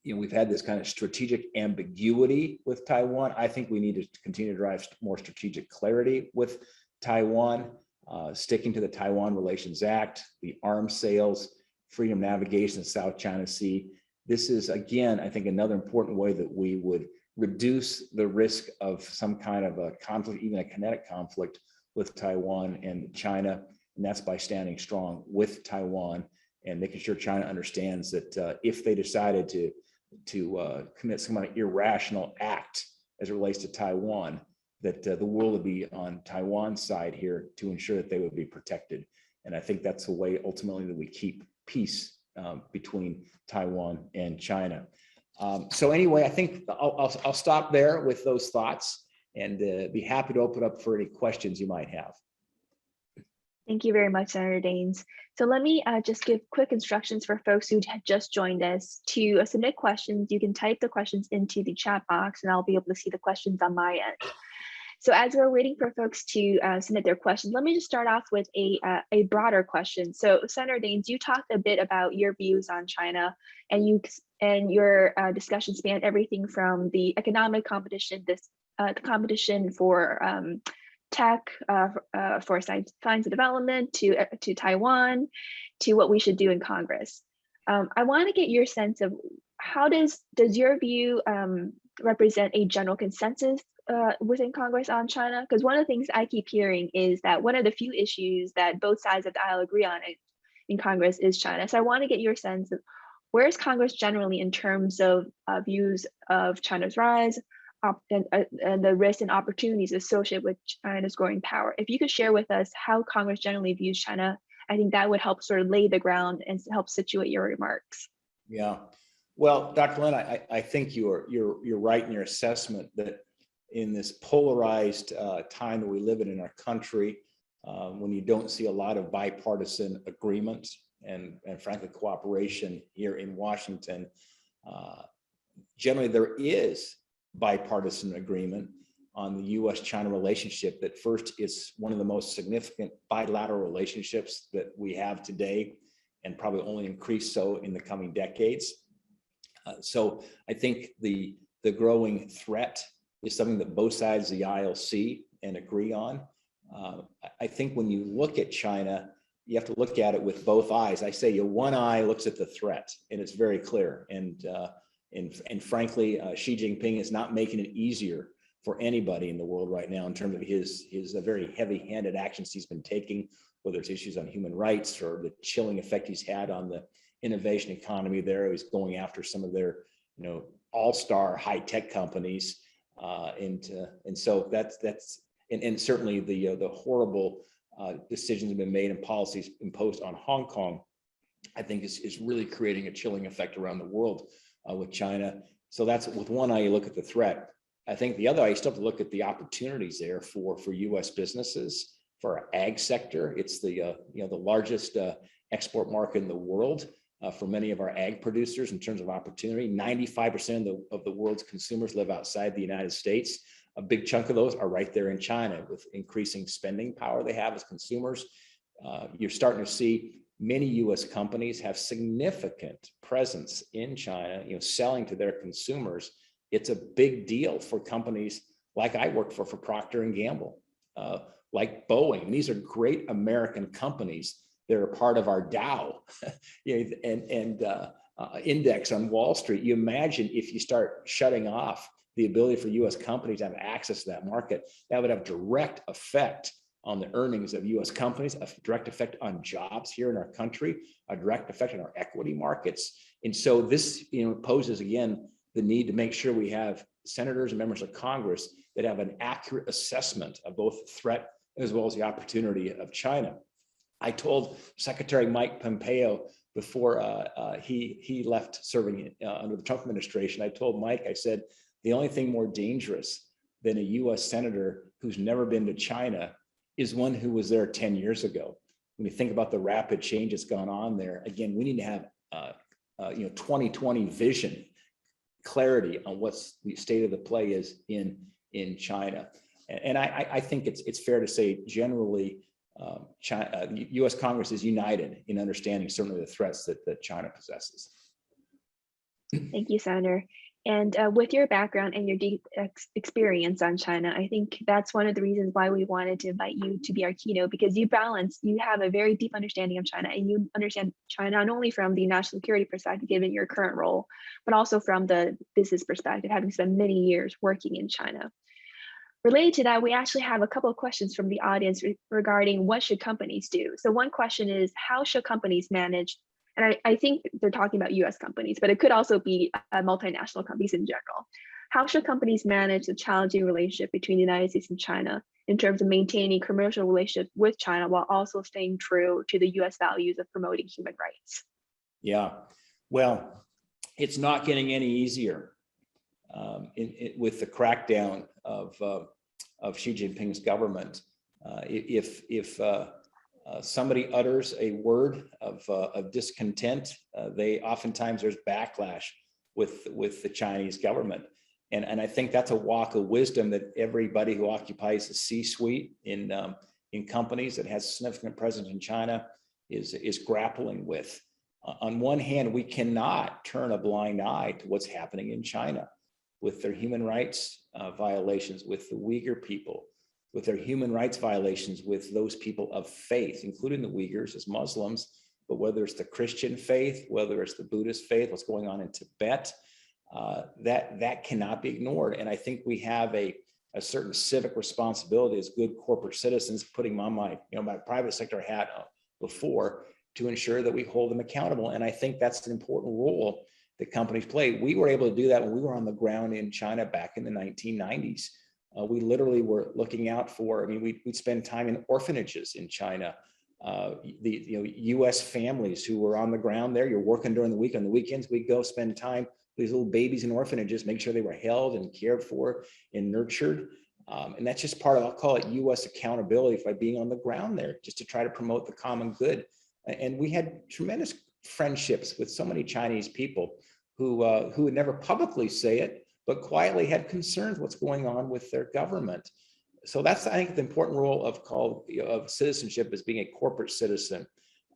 We've had this kind of strategic ambiguity with Taiwan. I think we need to continue to drive more strategic clarity with Taiwan, sticking to the Taiwan Relations Act, the arms sales, freedom of navigation in the South China Sea. This is, again, I think, another important way that we would reduce the risk of some kind of a conflict, even a kinetic conflict with Taiwan and China. And that's by standing strong with Taiwan and making sure China understands that if they decided to commit some kind of irrational act as it relates to Taiwan, that the world would be on Taiwan's side here to ensure that they would be protected. And I think that's the way ultimately that we keep peace between Taiwan and China. So anyway, I think I'll stop there with those thoughts and be happy to open up for any questions you might have. Thank you very much, Senator Daines. So let me just give quick instructions for folks who had just joined us. To submit questions, you can type the questions into the chat box and I'll be able to see the questions on my end. So as we're waiting for folks to submit their questions, let me just start off with a broader question. So Senator Daines, you talked a bit about your views on China, and your discussion spanned everything from the economic competition, the competition for tech, for science and development, to Taiwan, to what we should do in Congress. I want to get your sense of how does your view represent a general consensus within Congress on China? Because one of the things I keep hearing is that one of the few issues that both sides of the aisle agree on in Congress is China. So I want to get your sense of where is Congress generally in terms of views of China's rise and the risks and opportunities associated with China's growing power. If you could share with us how Congress generally views China, I think that would help sort of lay the ground and help situate your remarks. Yeah, well, Dr. Lynn, I think you're right in your assessment that in this polarized time that we live in our country, when you don't see a lot of bipartisan agreement and frankly cooperation here in Washington, generally there is bipartisan agreement on the U.S.-China relationship that first it's one of the most significant bilateral relationships that we have today and probably only increase so in the coming decades. So I think the growing threat is something that both sides of the aisle see and agree on. I think when you look at China, you have to look at it with both eyes. I say one eye looks at the threat and it's very clear. And frankly, Xi Jinping is not making it easier for anybody in the world right now in terms of his very heavy-handed actions he's been taking, whether it's issues on human rights or the chilling effect he's had on the innovation economy there. He's going after some of their, all-star high-tech companies, and so that's certainly the horrible decisions have been made and policies imposed on Hong Kong, I think is really creating a chilling effect around the world with China. So that's with one eye you look at the threat. I think the other eye you still have to look at the opportunities there for U.S. businesses, for our ag sector. It's the the largest export market in the world for many of our ag producers in terms of opportunity. 95% of the world's consumers live outside the United States. A big chunk of those are right there in China with increasing spending power they have as consumers. You're starting to see many U.S. companies have significant presence in China, selling to their consumers. It's a big deal for companies like I work for Procter & Gamble, like Boeing. These are great American companies. They're a part of our Dow and index on Wall Street. You imagine if you start shutting off the ability for U.S. companies to have access to that market, that would have direct effect on the earnings of U.S. companies, a direct effect on jobs here in our country, a direct effect on our equity markets. And so this poses, again, the need to make sure we have senators and members of Congress that have an accurate assessment of both the threat as well as the opportunity of China. I told Secretary Mike Pompeo before he left serving under the Trump administration, I told Mike, I said, the only thing more dangerous than a U.S. senator who's never been to China is one who was there 10 years ago. When you think about the rapid change that's gone on there, again, we need to have 2020 vision, clarity on what's the state of the play is in China. And I think it's fair to say generally China, U.S. Congress is united in understanding certainly the threats that China possesses. Thank you, Senator. And with your background and your deep experience on China, I think that's one of the reasons why we wanted to invite you to be our keynote, because you have a very deep understanding of China, and you understand China not only from the national security perspective, given your current role, but also from the business perspective, having spent many years working in China. Related to that, we actually have a couple of questions from the audience regarding what should companies do. So one question is, how should companies manage? And I think they're talking about US companies, but it could also be multinational companies in general. How should companies manage the challenging relationship between the United States and China in terms of maintaining commercial relationships with China while also staying true to the US values of promoting human rights? Yeah, well, it's not getting any easier with the crackdown of Xi Jinping's government. If somebody utters a word of discontent, oftentimes there's backlash with the Chinese government. And I think that's a walk of wisdom that everybody who occupies the C-suite in companies that has significant presence in China is grappling with. On one hand, we cannot turn a blind eye to what's happening in China with their human rights violations, with the Uyghur people, with their human rights violations with those people of faith, including the Uyghurs as Muslims, but whether it's the Christian faith, whether it's the Buddhist faith, what's going on in Tibet, that cannot be ignored. And I think we have a certain civic responsibility as good corporate citizens, putting on my private sector hat before, to ensure that we hold them accountable. And I think that's an important role that companies play. We were able to do that when we were on the ground in China back in the 1990s. We literally were looking out for, we'd spend time in orphanages in China. US families who were on the ground there, you're working during the week, on the weekends, we'd go spend time with these little babies in orphanages, make sure they were held and cared for and nurtured. And that's just part of, I'll call it US accountability, by being on the ground there, just to try to promote the common good. And we had tremendous friendships with so many Chinese people who would never publicly say it, but quietly had concerns what's going on with their government. So that's, I think, the important role of citizenship, as being a corporate citizen.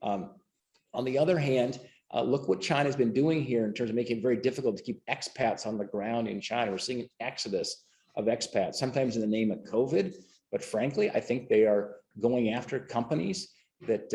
On the other hand, look what China's been doing here in terms of making it very difficult to keep expats on the ground in China. We're seeing an exodus of expats, sometimes in the name of COVID, but frankly, I think they are going after companies that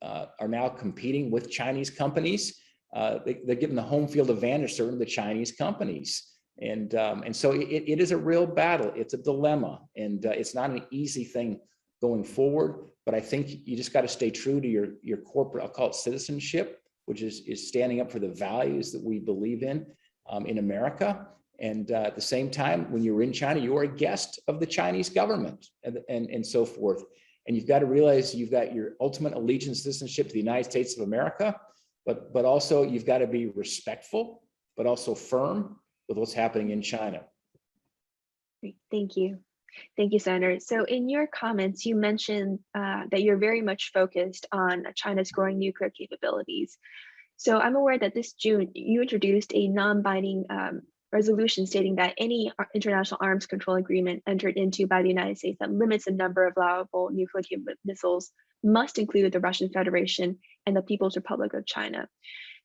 are now competing with Chinese companies. They're giving the home field advantage to the Chinese companies. And so it is a real battle. It's a dilemma, and it's not an easy thing going forward. But I think you just got to stay true to your corporate, I'll call it citizenship, which is standing up for the values that we believe in America. And at the same time, when you're in China, you are a guest of the Chinese government and so forth. And you've got to realize you've got your ultimate allegiance, citizenship to the United States of America, but also you've got to be respectful, but also firm with what's happening in China. Great. Thank you. Thank you, Senator. So in your comments, you mentioned that you're very much focused on China's growing nuclear capabilities. So I'm aware that this June, you introduced a non-binding resolution stating that any international arms control agreement entered into by the United States that limits the number of allowable nuclear missiles must include the Russian Federation and the People's Republic of China.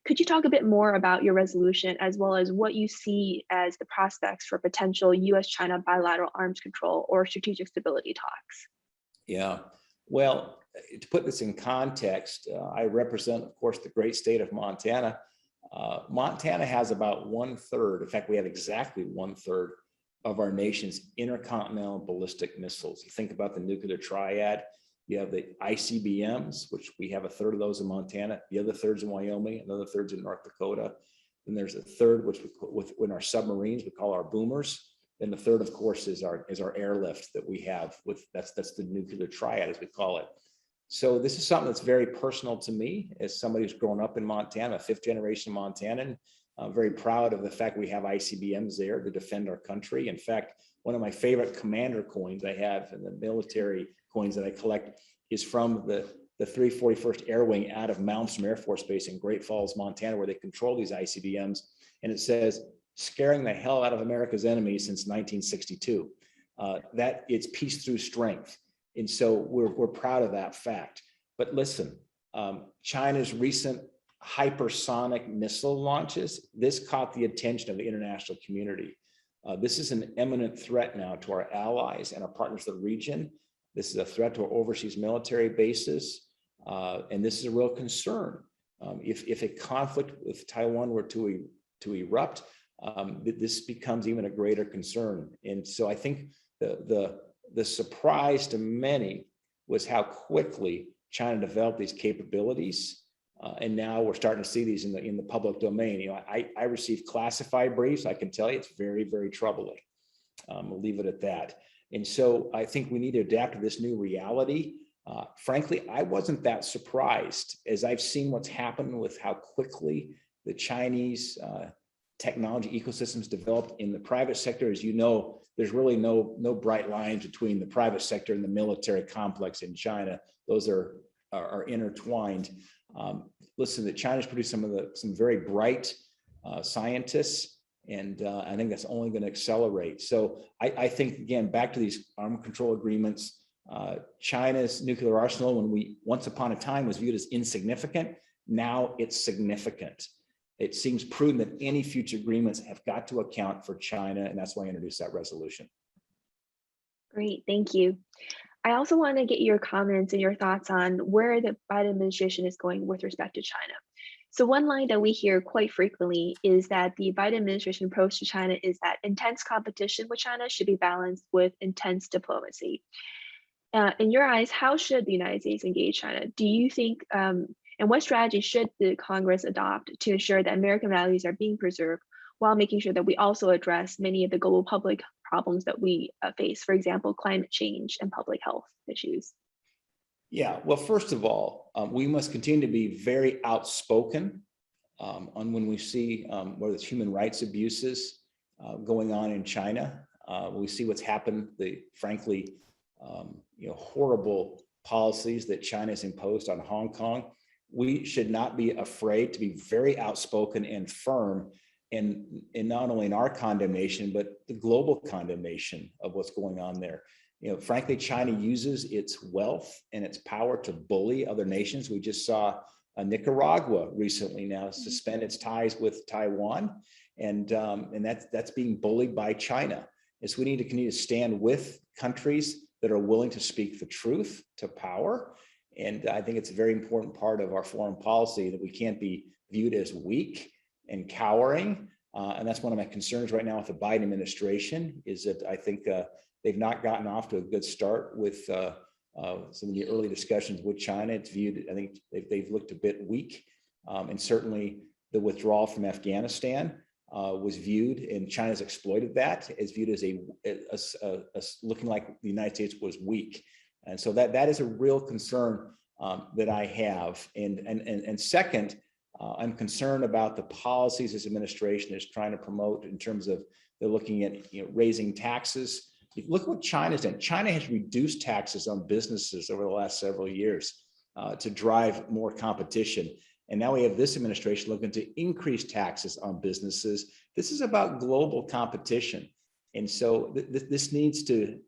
Could you talk a bit more about your resolution, as well as what you see as the prospects for potential US-China bilateral arms control or strategic stability talks? Yeah, well, to put this in context, I represent, of course, the great state of Montana. Montana has about 1/3, in fact, we have exactly 1/3 of our nation's intercontinental ballistic missiles. You think about the nuclear triad, you have the ICBMs, which we have 1/3 of those in Montana, the other third's in Wyoming, another third's in North Dakota. Then there's a third, which in our submarines, we call our boomers. Then the third, of course, is our airlift that we have that's the nuclear triad, as we call it. So this is something that's very personal to me as somebody who's grown up in Montana, a 5th-generation Montanan. I'm very proud of the fact we have ICBMs there to defend our country. In fact, one of my favorite commander coins I have, and the military coins that I collect, is from the 341st Air Wing out of Malmstrom Air Force Base in Great Falls, Montana, where they control these ICBMs. And it says, scaring the hell out of America's enemies since 1962. That it's peace through strength. And so we're proud of that fact. But listen, China's recent hypersonic missile launches, this caught the attention of the international community. This is an imminent threat now to our allies and our partners of the region. This is a threat to our overseas military bases, and this is a real concern. If a conflict with Taiwan were to erupt, this becomes even a greater concern. And so I think the surprise to many was how quickly China developed these capabilities. And now we're starting to see these in the public domain. You know, I received classified briefs. I can tell you it's very, very troubling. We'll leave it at that. And so I think we need to adapt to this new reality. Frankly, I wasn't that surprised as I've seen what's happened with how quickly the Chinese technology ecosystems developed in the private sector. As you know, there's really no bright lines between the private sector and the military complex in China. Those are intertwined. Listen, that China's produced some very bright scientists, and I think that's only going to accelerate. So I think, again, back to these arms control agreements, China's nuclear arsenal, once upon a time was viewed as insignificant, now it's significant. It seems prudent that any future agreements have got to account for China, and that's why I introduced that resolution. Great, thank you. I also want to get your comments and your thoughts on where the Biden administration is going with respect to China. So one line that we hear quite frequently is that the Biden administration approach to China is that intense competition with China should be balanced with intense diplomacy. In your eyes, how should the United States engage China? Do you think, and what strategy should the Congress adopt to ensure that American values are being preserved while making sure that we also address many of the global public problems that we face, for example, climate change and public health issues? Yeah, well, first of all, we must continue to be very outspoken on when we see whether it's human rights abuses going on in China. We see what's happened, frankly, horrible policies that China has imposed on Hong Kong. We should not be afraid to be very outspoken and firm in not only in our condemnation, but the global condemnation of what's going on there. Frankly, China uses its wealth and its power to bully other nations. We just saw Nicaragua recently now suspend its ties with Taiwan, and that's being bullied by China. And so we need to continue to stand with countries that are willing to speak the truth to power. And I think it's a very important part of our foreign policy that we can't be viewed as weak and cowering. And that's one of my concerns right now with the Biden administration, is that I think they've not gotten off to a good start with some of the early discussions with China. It's viewed, I think they've looked a bit weak. And certainly the withdrawal from Afghanistan was viewed, and China's exploited that, as viewed as looking like the United States was weak. And so that is a real concern that I have. And second, I'm concerned about the policies this administration is trying to promote in terms of they're looking at raising taxes. Look at what China's done. China has reduced taxes on businesses over the last several years to drive more competition. And now we have this administration looking to increase taxes on businesses. This is about global competition. And so this needs to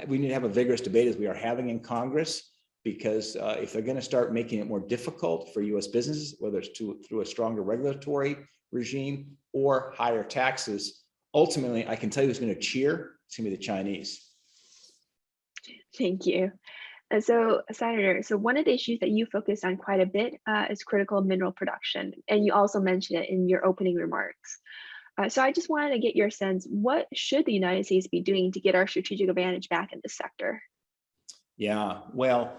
we need to have a vigorous debate as we are having in Congress, because if they're going to start making it more difficult for U.S. businesses, whether it's through a stronger regulatory regime or higher taxes, ultimately, I can tell you who's going to cheer. It's going to be the Chinese. Thank you. And so, Senator, one of the issues that you focus on quite a bit is critical mineral production, and you also mentioned it in your opening remarks. So I just wanted to get your sense, what should the United States be doing to get our strategic advantage back in this sector? Yeah, well,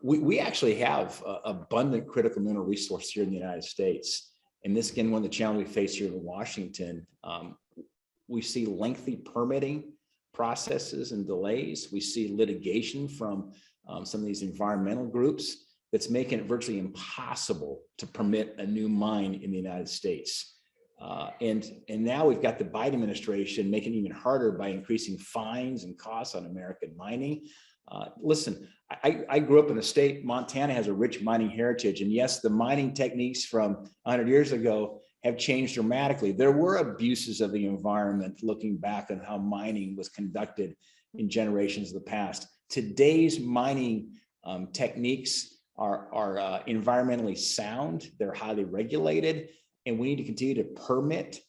we actually have abundant critical mineral resources here in the United States. And this, again, one of the challenges we face here in Washington. We see lengthy permitting processes and delays. We see litigation from some of these environmental groups that's making it virtually impossible to permit a new mine in the United States. And now we've got the Biden administration making it even harder by increasing fines and costs on American mining. Listen, I grew up in a state, Montana has a rich mining heritage. And yes, the mining techniques from 100 years ago have changed dramatically. There were abuses of the environment looking back on how mining was conducted in generations of the past. Today's mining techniques are environmentally sound, they're highly regulated, and we need to continue to permit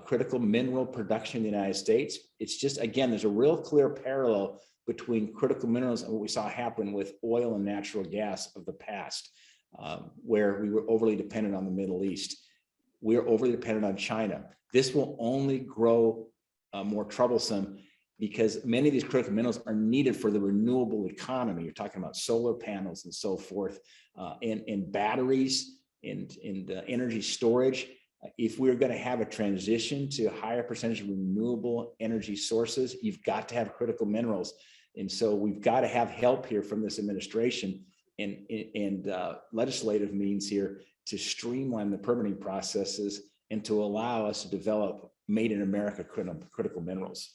critical mineral production in the United States. It's just, again, there's a real clear parallel between critical minerals and what we saw happen with oil and natural gas of the past, where we were overly dependent on the Middle East. We're overly dependent on China. This will only grow more troublesome because many of these critical minerals are needed for the renewable economy. You're talking about solar panels and so forth, and batteries and energy storage. If we're going to have a transition to a higher percentage of renewable energy sources, you've got to have critical minerals. And so we've got to have help here from this administration and legislative means here to streamline the permitting processes and to allow us to develop made in America critical minerals.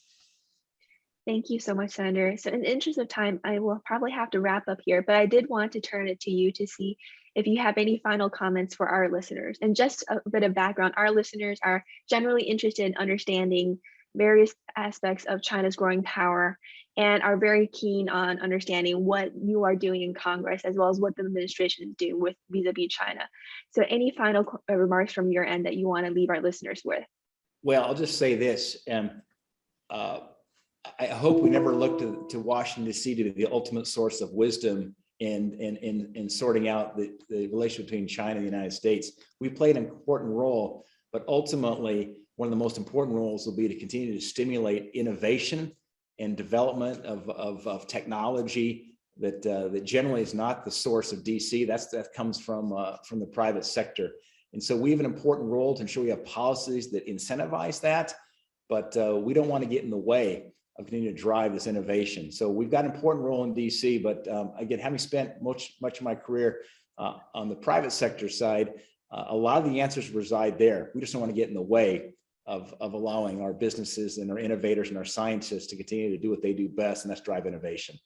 Thank you so much, Senator. So in the interest of time, I will probably have to wrap up here, but I did want to turn it to you to see if you have any final comments for our listeners. And just a bit of background, our listeners are generally interested in understanding various aspects of China's growing power and are very keen on understanding what you are doing in Congress, as well as what the administration is doing with vis-a-vis China. So any final remarks from your end that you want to leave our listeners with? Well, I'll just say this. I hope we never look to Washington, D.C. to be the ultimate source of wisdom in sorting out the relationship between China and the United States. We played an important role, but ultimately, one of the most important roles will be to continue to stimulate innovation and development of technology that generally is not the source of DC. That comes from the private sector. And so we have an important role to ensure we have policies that incentivize that, but we don't want to get in the way of continuing to drive this innovation. So we've got an important role in DC, but again, having spent much of my career on the private sector side, a lot of the answers reside there. We just don't want to get in the way of allowing our businesses and our innovators and our scientists to continue to do what they do best, and that's drive innovation.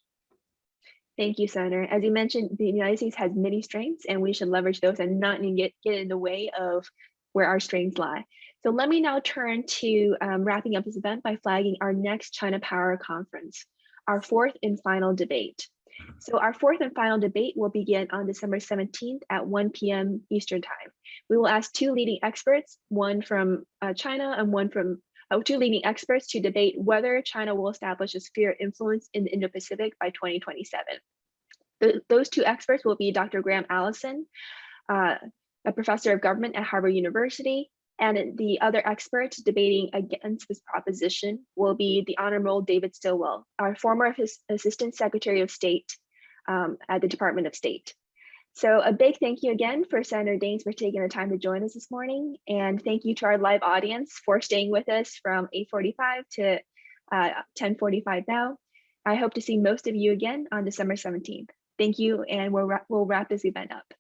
Thank you, Senator. As you mentioned, the United States has many strengths, and we should leverage those and not get in the way of where our strengths lie. So let me now turn to wrapping up this event by flagging our next China Power Conference, our fourth and final debate. So our fourth and final debate will begin on December 17th at 1 p.m. Eastern Time. We will ask two leading experts, one from China and one from two leading experts, to debate whether China will establish a sphere of influence in the Indo-Pacific by 2027. Those two experts will be Dr. Graham Allison, a professor of government at Harvard University, and the other expert debating against this proposition will be the Honorable David Stilwell, our former Assistant Secretary of State at the Department of State. So a big thank you again for Senator Daines for taking the time to join us this morning. And thank you to our live audience for staying with us from 8:45 to 10:45 now. I hope to see most of you again on December 17th. Thank you, and we'll wrap this event up.